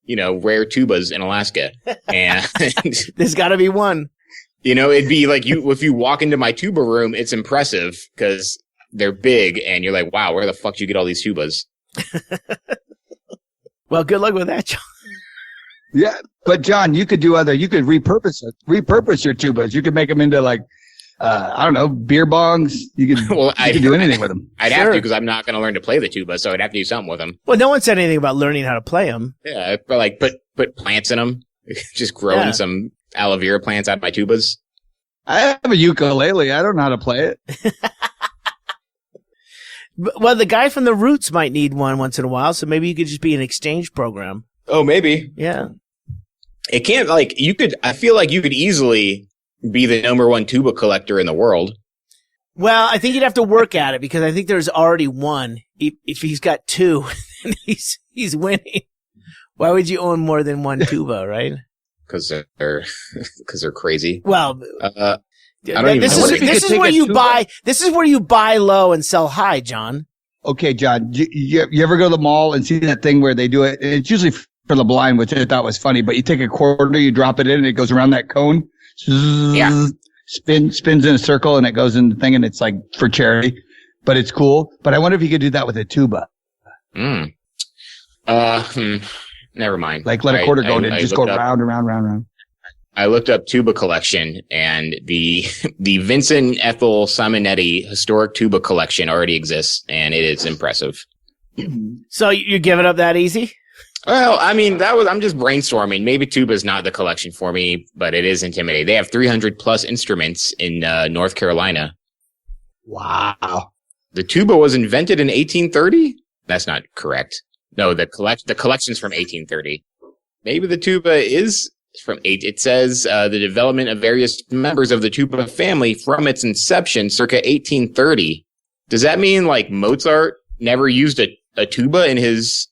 tubas in Alaska, and there's got to be one. You know, it'd be like if you walk into my tuba room, it's impressive because they're big, and you're like, wow, where the fuck did you get all these tubas? Well, good luck with that, John. Yeah, but John, you could repurpose your tubas. You could make them into like, I don't know, beer bongs. You could do anything with them. I'd have to because I'm not going to learn to play the tuba, so I'd have to do something with them. Well, no one said anything about learning how to play them. Yeah, but like put plants in them, just growing some aloe vera plants out of my tubas. I have a ukulele. I don't know how to play it. Well, the guy from the Roots might need one once in a while, so maybe you could just be an exchange program. Oh, maybe. Yeah. It can't I feel like you could easily be the #1 tuba collector in the world. Well, I think you'd have to work at it because I think there's already one. If he's got two, then he's winning. Why would you own more than one tuba, right? Because they're crazy. Well, I don't even know. This is where you buy. This is where you buy low and sell high, John. Okay, John. You ever go to the mall and see that thing where they do it? It's usually for the blind, which I thought was funny. But you take a quarter, you drop it in, and it goes around that cone. Yeah. Spins in a circle, and it goes in the thing, and it's like for charity. But it's cool. But I wonder if you could do that with a tuba. Never mind. Like let a quarter go in and just go round and round, round, round. I looked up tuba collection, and the Vincent Ethel Simonetti historic tuba collection already exists, and it is impressive. So you're giving up that easy? Well, I mean, I'm just brainstorming. Maybe tuba's not the collection for me, but it is intimidating. They have 300 plus instruments in North Carolina. Wow. The tuba was invented in 1830? That's not correct. No, the collection's from 1830. Maybe the tuba is from it says the development of various members of the tuba family from its inception circa 1830. Does that mean like Mozart never used a tuba in his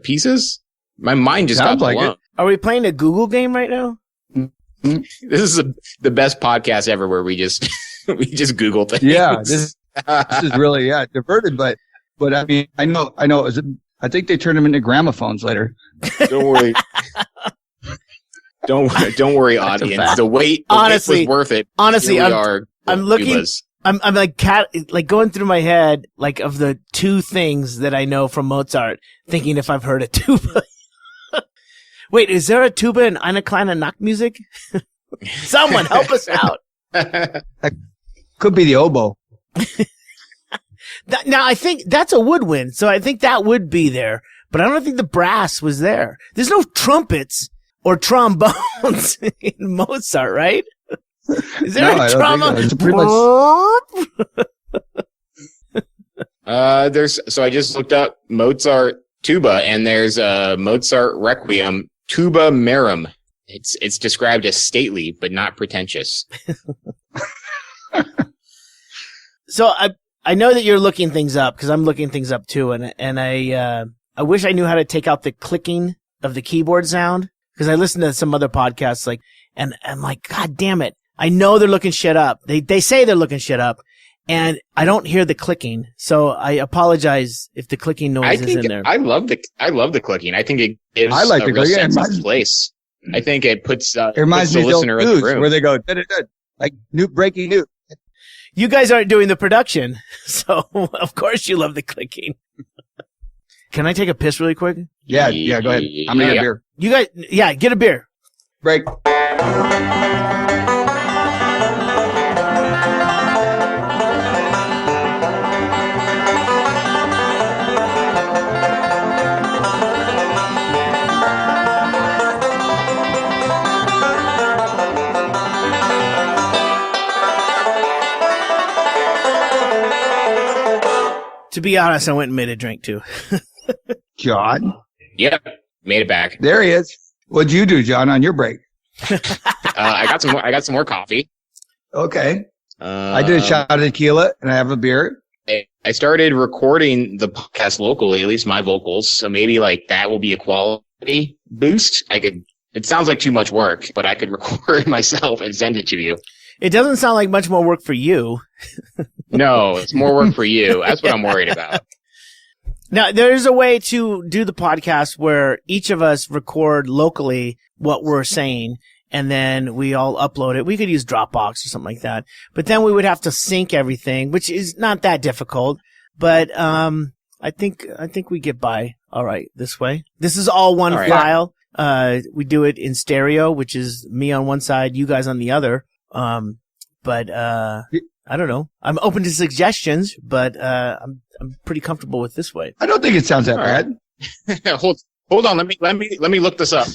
pieces? My mind just got blown. Like Are we playing a Google game right now? This is the best podcast ever where we just Google things. Yeah, this is really diverted, but I mean I know it was. I think they turned them into gramophones later. Don't worry. Don't worry, audience. The wait was worth it. Honestly, I'm looking. Tubas. I'm like going through my head, like of the two things that I know from Mozart, thinking if I've heard a tuba. Wait, is there a tuba in Eine kleine Nachtmusik? Someone help us out. That could be the oboe. Now I think that's a woodwind, so I think that would be there, but I don't think the brass was there. There's no trumpets or trombones in Mozart, right? Is there a trombone? So I just looked up Mozart tuba, and there's a Mozart Requiem tuba marum. It's described as stately but not pretentious. So I know that you're looking things up because I'm looking things up too, and I wish I knew how to take out the clicking of the keyboard sound because I listen to some other podcasts and I'm like, God damn it. I know they're looking shit up. They say they're looking shit up, and I don't hear the clicking. So I apologize if the clicking noise is in there. I love the clicking. I think it gives a real sense of place. I think it puts it reminds me of the listener in the room where they go like breaking news. You guys aren't doing the production, so of course you love the clicking. Can I take a piss really quick? Yeah, go ahead. I'm gonna get a beer. You guys, get a beer. Break. To be honest, I went and made a drink too. John? Yep. Made it back. There he is. What'd you do, John, on your break? I got some more coffee. Okay. I did a shot of tequila and I have a beer. I started recording the podcast locally, at least my vocals. So maybe like that will be a quality boost. It sounds like too much work, but I could record it myself and send it to you. It doesn't sound like much more work for you. No, it's more work for you. That's what I'm worried about. Now, there's a way to do the podcast where each of us record locally what we're saying, and then we all upload it. We could use Dropbox or something like that. But then we would have to sync everything, which is not that difficult. But I think we get by all right this way. This is all one file. We do it in stereo, which is me on one side, you guys on the other. But I don't know. I'm open to suggestions, but I'm pretty comfortable with this way. I don't think it sounds that bad. Hold on. Let me look this up.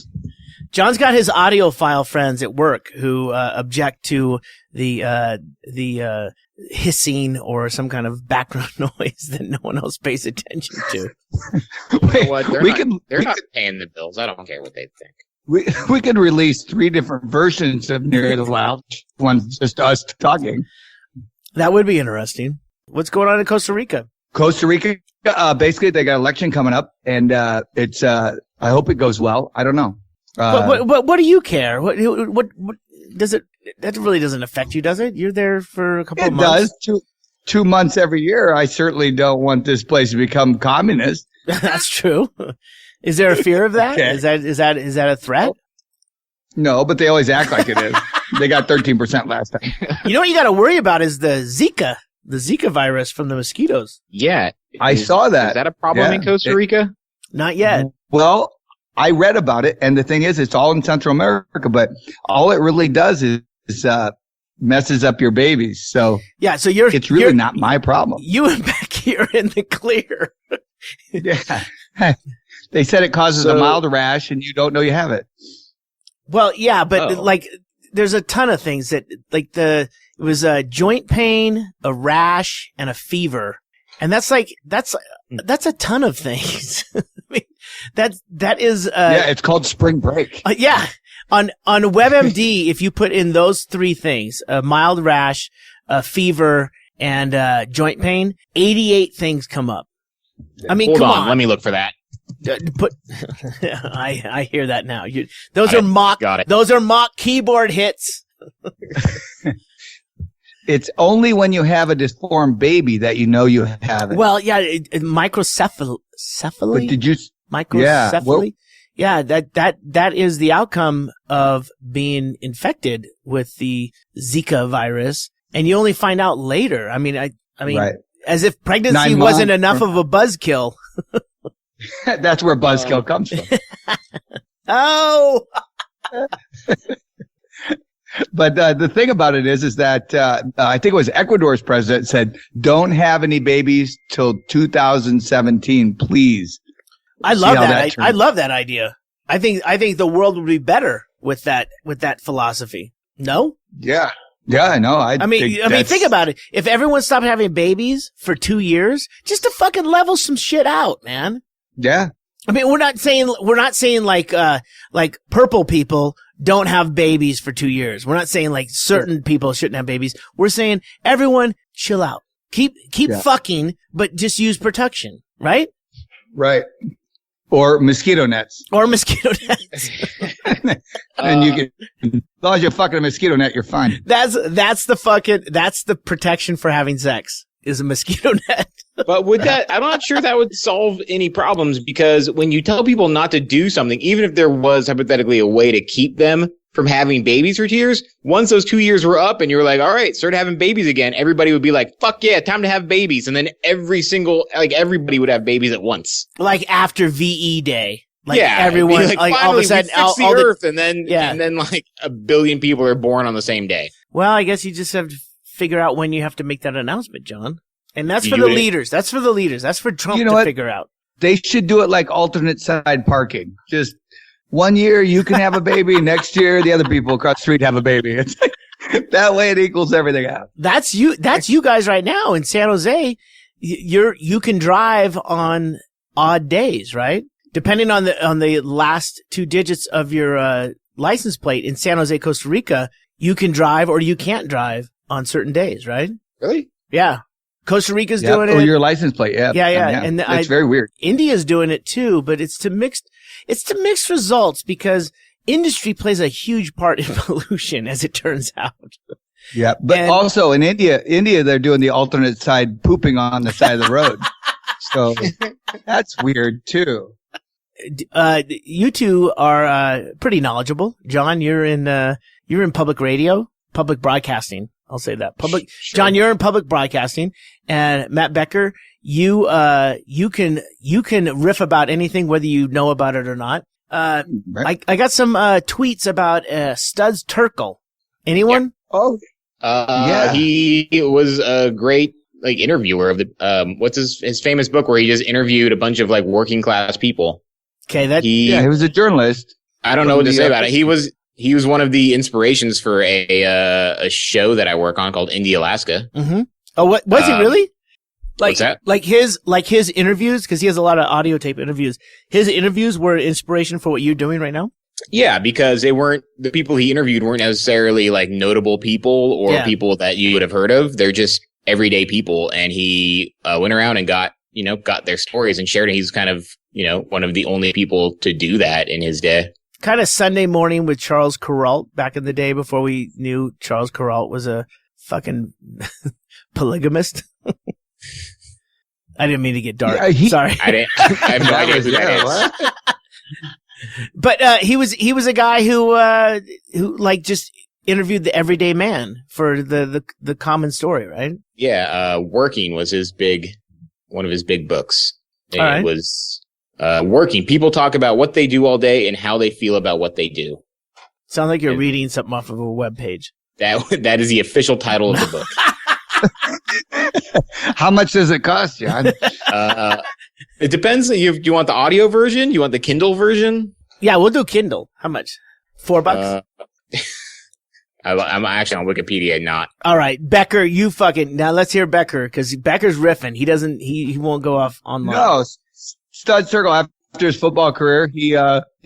John's got his audiophile friends at work who object to the hissing or some kind of background noise that no one else pays attention to. Wait, what? They're not paying the bills. I don't care what they think. We could release 3 different versions of Near the Wild. One's just us talking. That would be interesting. What's going on in Costa Rica? Costa Rica, basically they got an election coming up, and it's I hope it goes well. I don't know. What do you care? What does it? That really doesn't affect you, does it? You're there for a couple of months. It does. 2 months every year. I certainly don't want this place to become communist. That's true. Is there a fear of that? Okay. Is that a threat? No, but they always act like it is. They got 13% last time. You know what you got to worry about is the Zika virus from the mosquitoes. Yeah. I saw that. Is that a problem in Costa Rica? Not yet. Well, I read about it, and the thing is, it's all in Central America, but all it really does is messes up your babies. So yeah, so it's really not my problem. You and Becky are in the clear. Yeah. They said it causes a mild rash, and you don't know you have it. Well, yeah, but like, there's a ton of things that, like, it was a joint pain, a rash, and a fever, and that's a ton of things. I mean, that is yeah, it's called spring break. Yeah, on WebMD, if you put in those 3 things, a mild rash, a fever, and joint pain, 88 things come up. I mean, hold come on, let me look for that. I hear that now. Those are mock keyboard hits. It's only when you have a disformed baby that you know you have it. Well, yeah, microcephaly. But did you? Microcephaly. Yeah, that is the outcome of being infected with the Zika virus, and you only find out later. I mean, right. As if pregnancy wasn't enough of a buzzkill. That's where buzzkill comes from. Oh. But the thing about it is that I think it was Ecuador's president said, "Don't have any babies till 2017, please." I love that. I love that idea. I think the world would be better with that philosophy. No? Yeah. Yeah, I know. I mean, think about it. If everyone stopped having babies for 2 years, just to fucking level some shit out, man. Yeah. I mean, we're not saying like purple people don't have babies for 2 years. We're not saying like certain people shouldn't have babies. We're saying everyone chill out. Keep fucking, but just use protection, right? Right. Or mosquito nets. And you can, as long as you're fucking a mosquito net, you're fine. That's the protection for having sex is a mosquito net. But I'm not sure that would solve any problems, because when you tell people not to do something, even if there was hypothetically a way to keep them from having babies for 2 years, once those 2 years were up and you were like, all right, start having babies again, everybody would be like, fuck yeah, time to have babies. And then everybody would have babies at once. Like after VE Day. Like yeah, everyone, like all of a sudden, the earth, and then like 1 billion people are born on the same day. Well, I guess you just have to figure out when you have to make that announcement, John. And that's for the leaders. That's for the leaders. That's for Trump to figure out. They should do it like alternate side parking. Just 1 year you can have a baby. Next year, the other people across the street have a baby. It's like, that way it equals everything out. That's you guys right now in San Jose. you can drive on odd days, right? Depending on the last 2 digits of your license plate in San Jose, Costa Rica, you can drive or you can't drive on certain days, right? Really? Yeah. Costa Rica's doing it. Oh, it. your license plate. Yeah. Yeah. And it's very weird. India's doing it too, but it's to mixed results because industry plays a huge part in pollution, as it turns out. Yeah. But also in India, they're doing the alternate side pooping on the side of the road. So that's weird too. You two are pretty knowledgeable. John, you're in public radio, public broadcasting. I'll say that. Sure. John, you're in public broadcasting, and Matt Becker, you can riff about anything, whether you know about it or not. Right. I got some tweets about Studs Terkel. Anyone? Yep. Oh, yeah. He was a great interviewer of the what's his famous book where he just interviewed a bunch of working class people. Okay, he was a journalist. I don't know what to say about it. He was one of the inspirations for a show that I work on called Indie Alaska. Mm-hmm. Oh, what was he really? What's that? Like his interviews, because he has a lot of audio tape interviews. His interviews were inspiration for what you're doing right now? Yeah, because the people he interviewed weren't necessarily notable people or people that you would have heard of. They're just everyday people, and he went around and got their stories and shared it. He's kind of one of the only people to do that in his day. Kind of Sunday Morning with Charles Kuralt back in the day before we knew Charles Kuralt was a fucking polygamist. I didn't mean to get dark. Yeah, Sorry. I have no idea who that is. But he was a guy who just interviewed the everyday man for the common story, right? Yeah, Working was one of his big books. And right. It was Working. People talk about what they do all day and how they feel about what they do. Sounds like you're reading something off of a web page. That is the official title of the book. How much does it cost, John? It depends. Do you want the audio version? You want the Kindle version? Yeah, we'll do Kindle. How much? $4? I'm actually on Wikipedia, not. All right, Becker, now let's hear Becker, because Becker's riffing. He won't go off online. No, Stud Circle. After his football career, he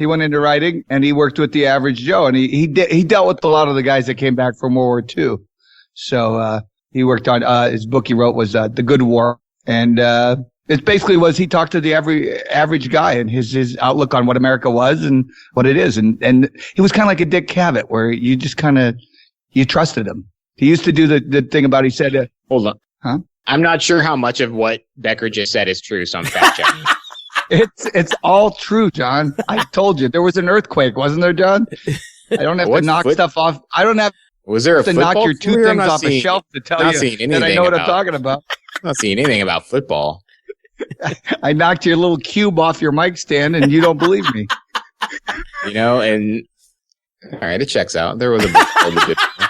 went into writing and he worked with the average Joe, and he dealt with a lot of the guys that came back from World War II. So he worked on his book he wrote was The Good War, and it basically was he talked to the average guy and his outlook on what America was and what it is, and he was kind of like a Dick Cavett where you just kind of you trusted him. He used to do the thing about he said, hold on, huh? I'm not sure how much of what Becker just said is true, so I'm fact checking. It's all true, John. I told you there was an earthquake, wasn't there, John? I don't have to knock stuff off. I don't have. Was there a to knock your two things off a shelf to tell you that I know what I'm talking about? I'm not seeing anything about football. I knocked your little cube off your mic stand, and you don't believe me. And all right, it checks out. There was a book called The Good War.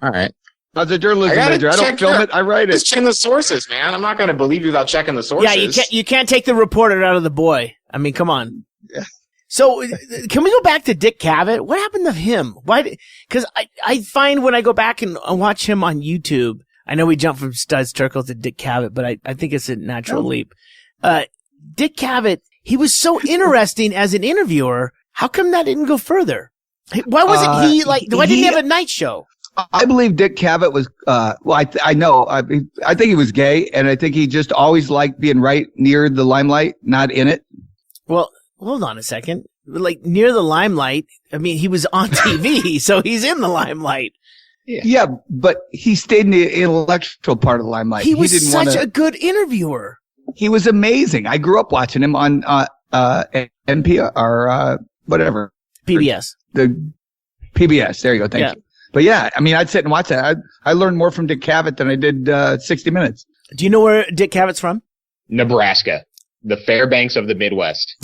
All right. As a journalism major, I don't film it. I write it. Just check the sources, man. I'm not going to believe you without checking the sources. Yeah, you can't take the reporter out of the boy. I mean, come on. Yeah. So, can we go back to Dick Cavett? What happened to him? Why? Because I find when I go back and watch him on YouTube, I know we jumped from Studs Terkel to Dick Cavett, but I think it's a natural leap. Dick Cavett, he was so interesting as an interviewer. How come that didn't go further? Why wasn't he why didn't he have a night show? I believe Dick Cavett was, I know, I think he was gay, and I think he just always liked being right near the limelight, not in it. Well, hold on a second. Near the limelight, I mean, he was on TV, so he's in the limelight. Yeah, but he stayed in the intellectual part of the limelight. He was such a good interviewer. He was amazing. I grew up watching him on NPR or whatever. PBS. The PBS. There you go. Thank you. But yeah, I mean, I'd sit and watch that. I learned more from Dick Cavett than I did 60 Minutes. Do you know where Dick Cavett's from? Nebraska, the Fairbanks of the Midwest.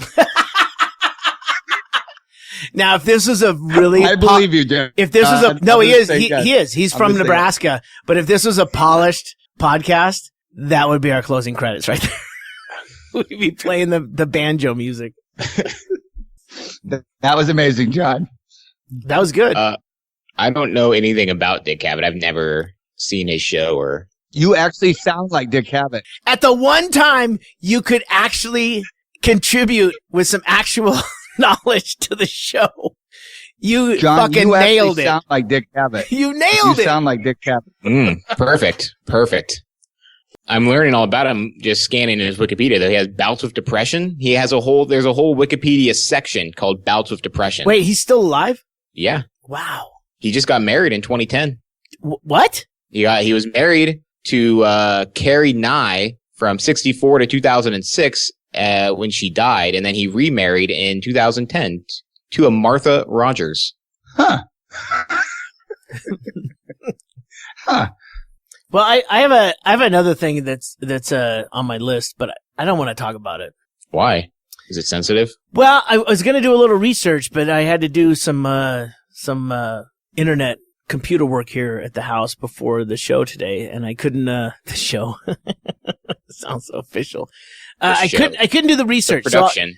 Now, if this was a really, I believe you, Jim. If this was he is. He is. He's from Nebraska. But if this was a polished podcast, that would be our closing credits right there. We'd be playing the banjo music. That was amazing, John. That was good. I don't know anything about Dick Cavett. I've never seen his show or You actually sound like Dick Cavett. At the one time you could actually contribute with some actual knowledge to the show, you John, fucking you nailed actually it. sound like Dick Cavett. You nailed You it. sound like Dick Cavett. Perfect. I'm learning all about him just scanning his Wikipedia. That he has bouts with depression. There's a whole Wikipedia section called bouts with depression. Wait, he's still alive? Yeah. Wow. He just got married in 2010. What? He was married to Carrie Nye from 64 to 2006 when she died, and then he remarried in 2010 to a Martha Rogers. Huh. Huh. Well, I have another thing that's on my list, but I don't want to talk about it. Why? Is it sensitive? Well, I was going to do a little research, but I had to do some internet computer work here at the house before the show today, and I couldn't, the show. Sounds so official. I couldn't do the research. The production.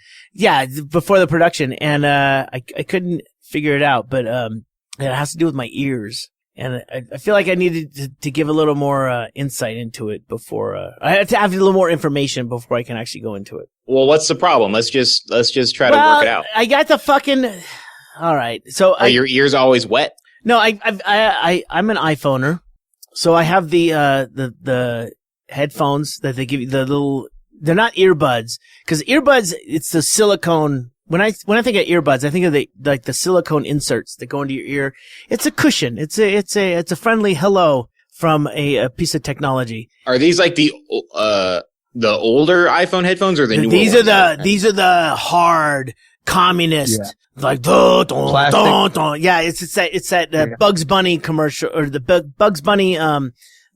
Before the production, and I couldn't figure it out, but it has to do with my ears. And I feel like I needed to give a little more insight into it before I have to have a little more information before I can actually go into it. Well, what's the problem? Let's just try to work it out. I got the fucking. All right, so Are your ears always wet? No, I'm an iPhoner, so I have the headphones that they give you, the little. They're not earbuds, because earbuds, it's the silicone. When I think of earbuds, I think of the silicone inserts that go into your ear. It's a cushion. It's a friendly hello from a piece of technology. Are these like the older iPhone headphones or the newer These ones? these are the hard communist, like Plastic. yeah. It's that Bugs Bunny commercial, or the Bugs Bunny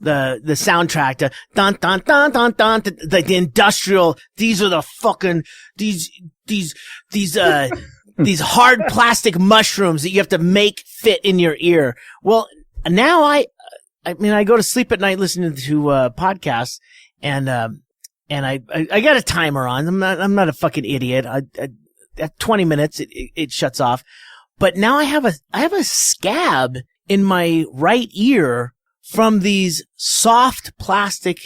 the soundtrack, the dun dun dun dun dun, the industrial. These are the fucking these hard plastic mushrooms that you have to make fit in your ear. Well, now I go to sleep at night listening to podcasts, and I got a timer on. I'm not a fucking idiot. At 20 minutes it shuts off. But now I have a scab in my right ear from these soft plastic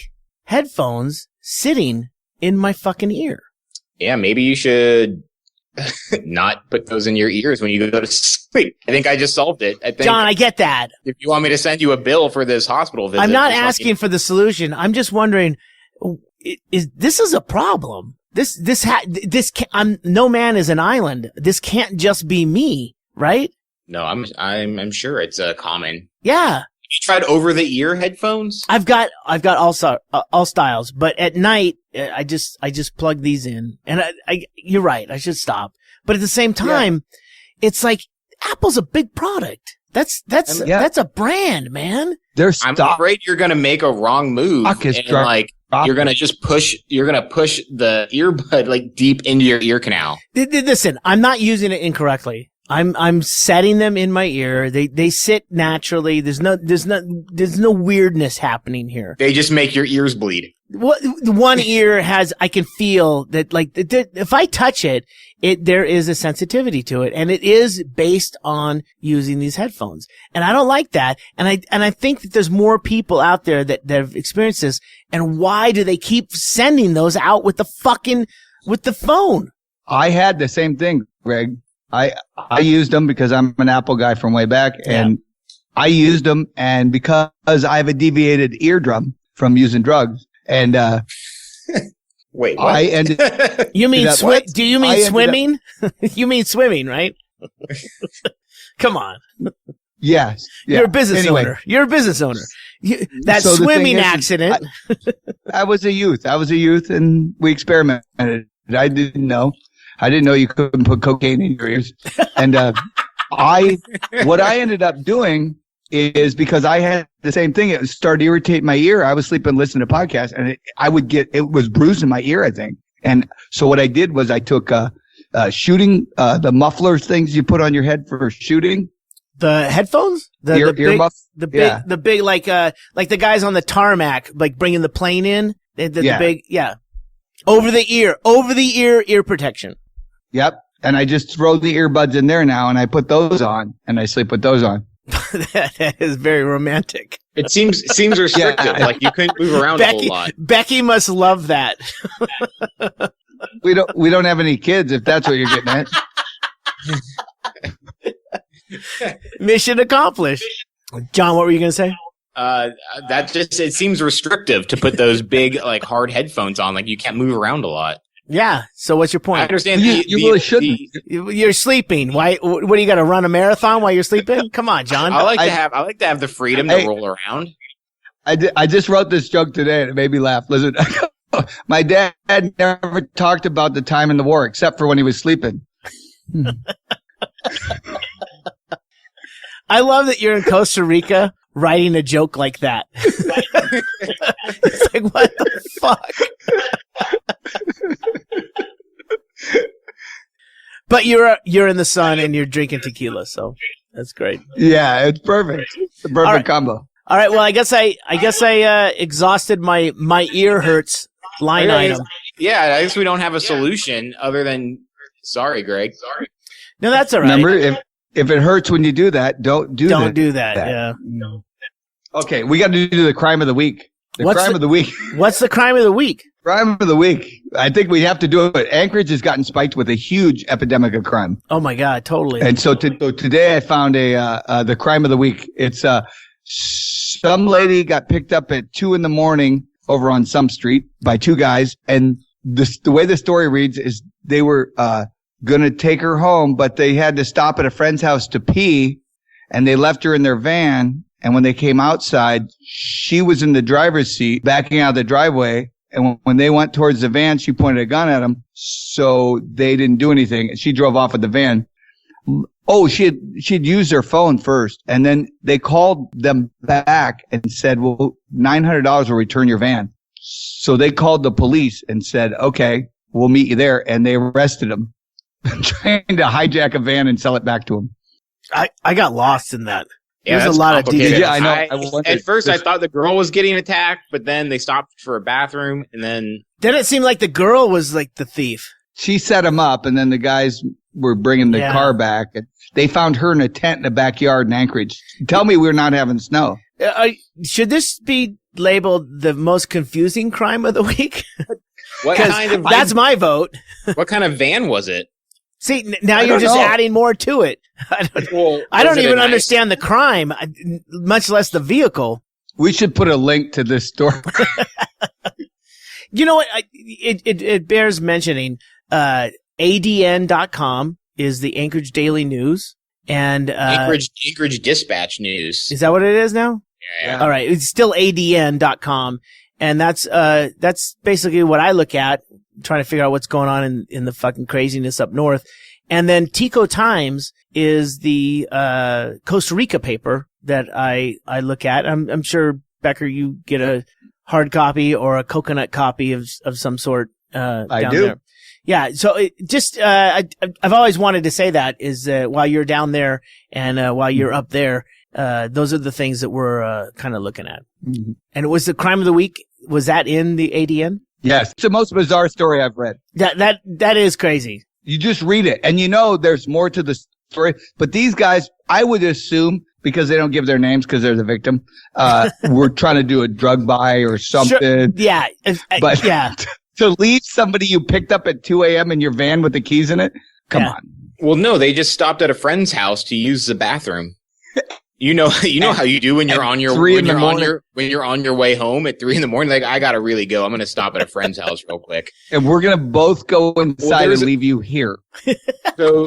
headphones sitting in my fucking ear. Yeah, maybe you should not put those in your ears when you go to sleep. I think I just solved it. John, I get that. If you want me to send you a bill for this hospital visit, I'm not asking for the solution. I'm just wondering, this is a problem. No man is an island. This can't just be me, right? No, I'm sure it's common. Yeah. You tried over the ear headphones? I've got all styles, but at night I just plug these in, and you're right. I should stop, but at the same time, it's like Apple's a big product. That's a brand, man. I'm afraid you're gonna make a wrong move, you're gonna push the earbud like deep into your ear canal. Listen, I'm not using it incorrectly. I'm setting them in my ear. They sit naturally. There's no weirdness happening here. They just make your ears bleed. One ear I can feel that, like, if I touch it, there is a sensitivity to it, and it is based on using these headphones. And I don't like that. And I think that there's more people out there that have experienced this. And why do they keep sending those out with the phone? I had the same thing, Greg. I used them because I'm an Apple guy from way back, and I used them, and because I have a deviated eardrum from using drugs, and wait, what? I ended. You mean do you mean swimming? You mean swimming, right? Come on. Yes. Yeah. You're a business owner. You're a business owner. That so swimming accident. I was a youth, and we experimented. I didn't know you couldn't put cocaine in your ears. And what I ended up doing is, because I had the same thing, it started to irritate my ear. I was sleeping listening to podcasts, and it was bruising my ear, I think. And so what I did was I took shooting, the mufflers things you put on your head for shooting. The headphones? Ear muff? The big, like the guys on the tarmac, like bringing the plane in. The big, over the ear protection. Yep. And I just throw the earbuds in there now, and I put those on, and I sleep with those on. That is very romantic. It seems restrictive. Yeah. Like you couldn't move around a whole lot. Becky must love that. We don't have any kids, if that's what you're getting at. Mission accomplished. John, what were you going to say? It seems restrictive to put those big, like, hard headphones on. Like, you can't move around a lot. Yeah. So what's your I point? understand. You really shouldn't. You're sleeping. Why? What do you got to run a marathon while you're sleeping? Come on, John. I like to have the freedom to roll around. I just wrote this joke today and it made me laugh. Listen, my dad never talked about the time in the war except for when he was sleeping. I love that you're in Costa Rica writing a joke like that. It's like, what the fuck? But you're in the sun and you're drinking tequila, so that's great. Yeah, it's perfect. It's the perfect combo. All right, well, I guess I exhausted my ear hurts line item. Yeah, I guess we don't have a solution other than sorry, Greg. Sorry. No, that's all right. Remember, if it hurts when you do that, don't do that. Yeah. Okay, we got to do the crime of the week. What's Crime of the week. What's the crime of the week? Crime of the week. I think we have to do it. Anchorage has gotten spiked with a huge epidemic of crime. Oh my God, totally. And so today I found the crime of the week. It's some lady got picked up at 2 a.m. over on some street by two guys. And the way the story reads is they were going to take her home, but they had to stop at a friend's house to pee, and they left her in their van. And when they came outside, she was in the driver's seat backing out of the driveway. And when they went towards the van, she pointed a gun at them. So they didn't do anything. She drove off with the van. Oh, she'd used their phone first. And then they called them back and said, well, $900 will return your van. So they called the police and said, okay, we'll meet you there. And they arrested them, trying to hijack a van and sell it back to them. I got lost in that. Yeah, There's a lot of details. Yeah, I know. At first, I thought the girl was getting attacked, but then they stopped for a bathroom, and then it seemed like the girl was like the thief. She set him up, and then the guys were bringing the car back. And they found her in a tent in the backyard in Anchorage. Tell me we're not having snow. Should this be labeled the most confusing crime of the week? That's my vote. What kind of van was it? See, now you're just adding more to it. I don't even understand the crime, much less the vehicle. We should put a link to this story. You know what? It bears mentioning. ADN.com is the Anchorage Daily News, and Anchorage Dispatch News. Is that what it is now? Yeah. All right, it's still ADN.com, and that's basically what I look at, trying to figure out what's going on in the fucking craziness up north. And then Tico Times is the Costa Rica paper that I look at. I'm sure, Becker, you get a hard copy or a coconut copy of some sort I down do. there. Yeah, so I've always wanted to say that is while you're down there and while you're up there, those are the things that we're kind of looking at. Mm-hmm. And it was the crime of the week. Was that in the ADN? Yes, it's the most bizarre story I've read. That is crazy. You just read it, and you know there's more to the story. But these guys, I would assume, because they don't give their names because they're the victim, we're trying to do a drug buy or something. Sure. Yeah. But yeah. To leave somebody you picked up at 2 a.m. in your van with the keys in it? Come on. Well, no, they just stopped at a friend's house to use the bathroom. You know how you do when you're on your way home at 3 a.m. Like, I gotta really go. I'm gonna stop at a friend's house real quick. And we're gonna both go inside and leave you here. So,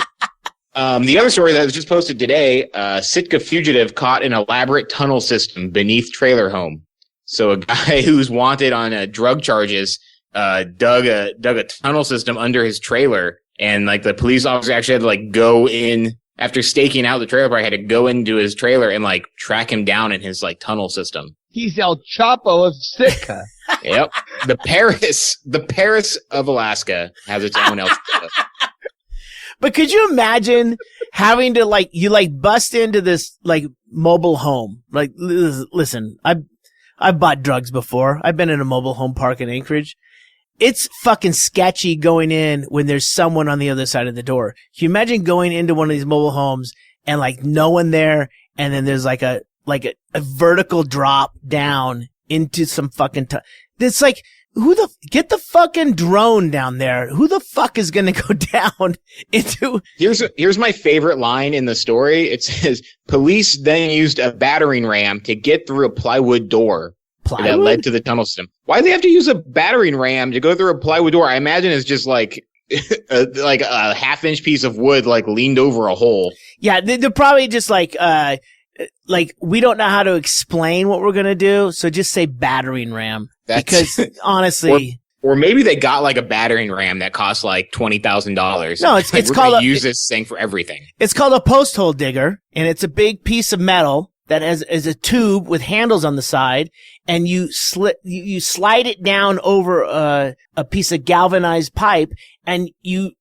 the other story that was just posted today: Sitka fugitive caught in elaborate tunnel system beneath trailer home. So, a guy who's wanted on drug charges dug a tunnel system under his trailer, and like the police officer actually had to like go in. After staking out the trailer park, I had to go into his trailer and like track him down in his like tunnel system. He's El Chapo of Sitka. Yep. The Paris of Alaska has its own El Chapo. But could you imagine having to you bust into this like mobile home? Like, listen, I've bought drugs before. I've been in a mobile home park in Anchorage. It's fucking sketchy going in when there's someone on the other side of the door. Can you imagine going into one of these mobile homes and like no one there, and then there's like a a vertical drop down into some fucking it's like, get the fucking drone down there. Who the fuck is going to go down into? Here's my favorite line in the story. It says, police then used a battering ram to get through a plywood door that led to the tunnel system. Why do they have to use a battering ram to go through a plywood door? I imagine it's just like a half-inch piece of wood, like leaned over a hole. Yeah. They're probably just like, we don't know how to explain what we're going to do. So just say battering ram. Because honestly, or maybe they got like a battering ram that costs like $20,000. No, it's called use this thing for everything. It's called a post hole digger, and it's a big piece of metal that is a tube with handles on the side, and you slide it down over a piece of galvanized pipe, and you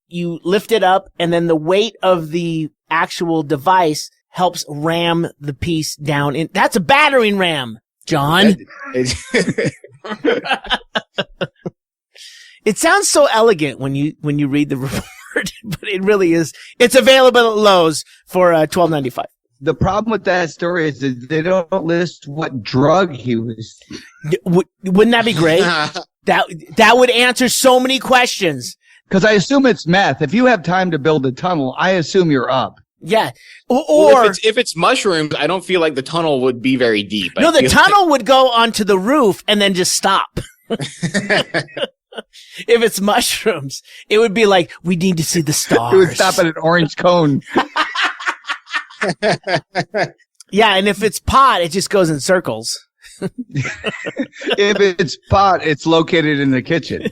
lift it up, and then the weight of the actual device helps ram the piece down in. That's a battering ram, John. It sounds so elegant when you read the report, but it really is. It's available at Lowe's for $12.95. The problem with that story is that they don't list what drug he was. Wouldn't that be great? That would answer so many questions. Because I assume it's meth. If you have time to build a tunnel, I assume you're up. Yeah. Or if it's mushrooms, I don't feel like the tunnel would be very deep. No, the tunnel would go onto the roof and then just stop. If it's mushrooms, it would be like, we need to see the stars. It would stop at an orange cone. Yeah, and if it's pot, it just goes in circles. If it's pot, it's located in the kitchen.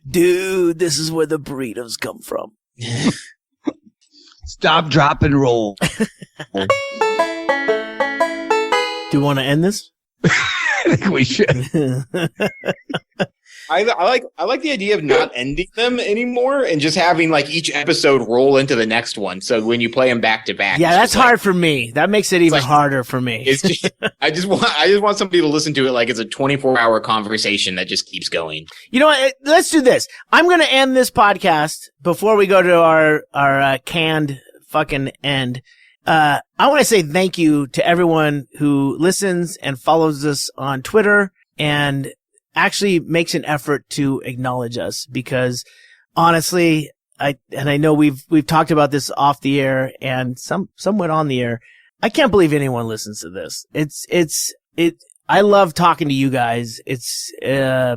Dude, this is where the burritos come from. Stop, drop, and roll. Do you want to end this? I think we should. I like the idea of not ending them anymore and just having like each episode roll into the next one. So when you play them back to back, yeah, that's hard for me. That makes it even harder for me. It's just, I just want somebody to listen to it like it's a 24-hour conversation that just keeps going. You know what? Let's do this. I'm going to end this podcast before we go to our canned fucking end. I want to say thank you to everyone who listens and follows us on Twitter and actually makes an effort to acknowledge us, because honestly, I know we've talked about this off the air and somewhat on the air. I can't believe anyone listens to this. I love talking to you guys. Yeah,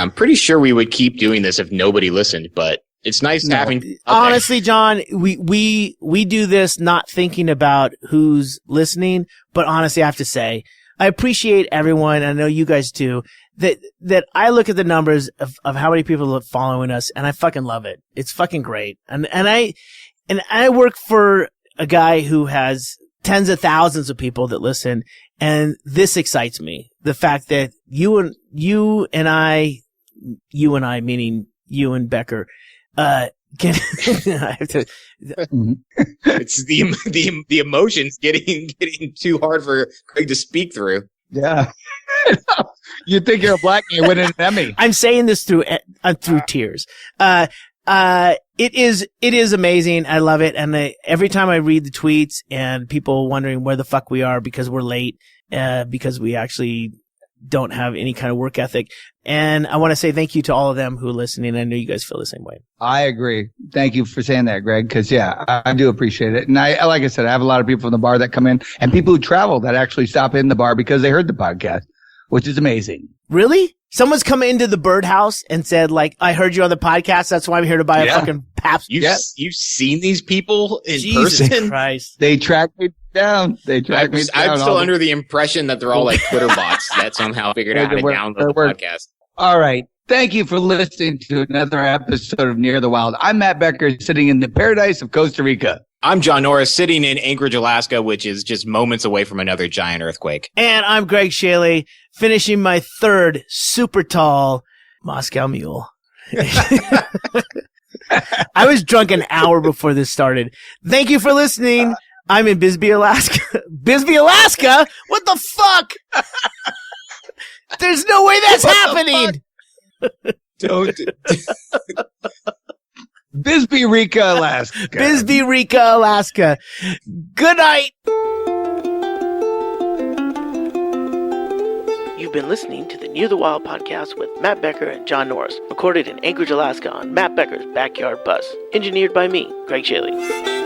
I'm pretty sure we would keep doing this if nobody listened, but it's nice having. Honestly, John, we do this not thinking about who's listening, but honestly, I have to say, I appreciate everyone. I know you guys too. That I look at the numbers of how many people are following us, and I fucking love it. It's fucking great. And I work for a guy who has tens of thousands of people that listen, and this excites me. The fact that you and I meaning you and Becker, can I have to, it's the emotions getting too hard for Ggreg to speak through. Yeah. You think you're a black guy winning an Emmy. I'm saying this through tears. It is amazing. I love it. And every time I read the tweets and people wondering where the fuck we are because we're late, because we actually don't have any kind of work ethic. And I want to say thank you to all of them who are listening. I know you guys feel the same way. I agree. Thank you for saying that, Ggreg. Because I do appreciate it. And I, like I said, I have a lot of people from the bar that come in and people who travel that actually stop in the bar because they heard the podcast, which is amazing. Really? Someone's come into the birdhouse and said, like, I heard you on the podcast. That's why I'm here to buy a fucking Pabst. You've seen these people in Jesus person? Christ. They track me down. I'm still under the impression that they're all like Twitter bots that somehow figured out how to download the podcast. All right. Thank you for listening to another episode of Near the Wild. I'm Matt Becker, sitting in the paradise of Costa Rica. I'm John Norris, sitting in Anchorage, Alaska, which is just moments away from another giant earthquake. And I'm Ggreg Chaille, finishing my third super tall Moscow Mule. I was drunk an hour before this started. Thank you for listening. I'm in Bisbee, Alaska. Bisbee, Alaska? What the fuck? There's no way that's happening. Don't. Bisbee, Rica, Alaska. Bisbee, Rica, Alaska. Good night. You've been listening to the Near the Wild podcast with Matt Becker and John Norris, recorded in Anchorage, Alaska on Matt Becker's backyard bus. Engineered by me, Ggreg Chaille.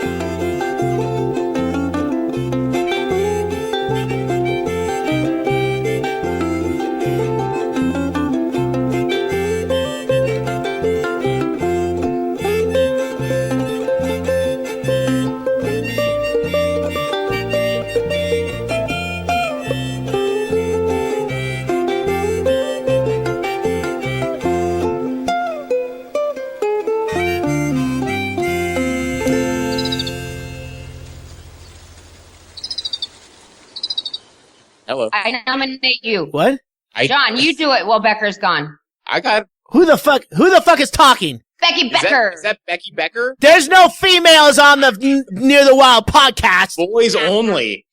Hello. I nominate you. What? John, you do it while Becker's gone. I got. Who the fuck is talking? Becky Becker. Is that Becky Becker? There's no females on the Near the Wild podcast. Boys only.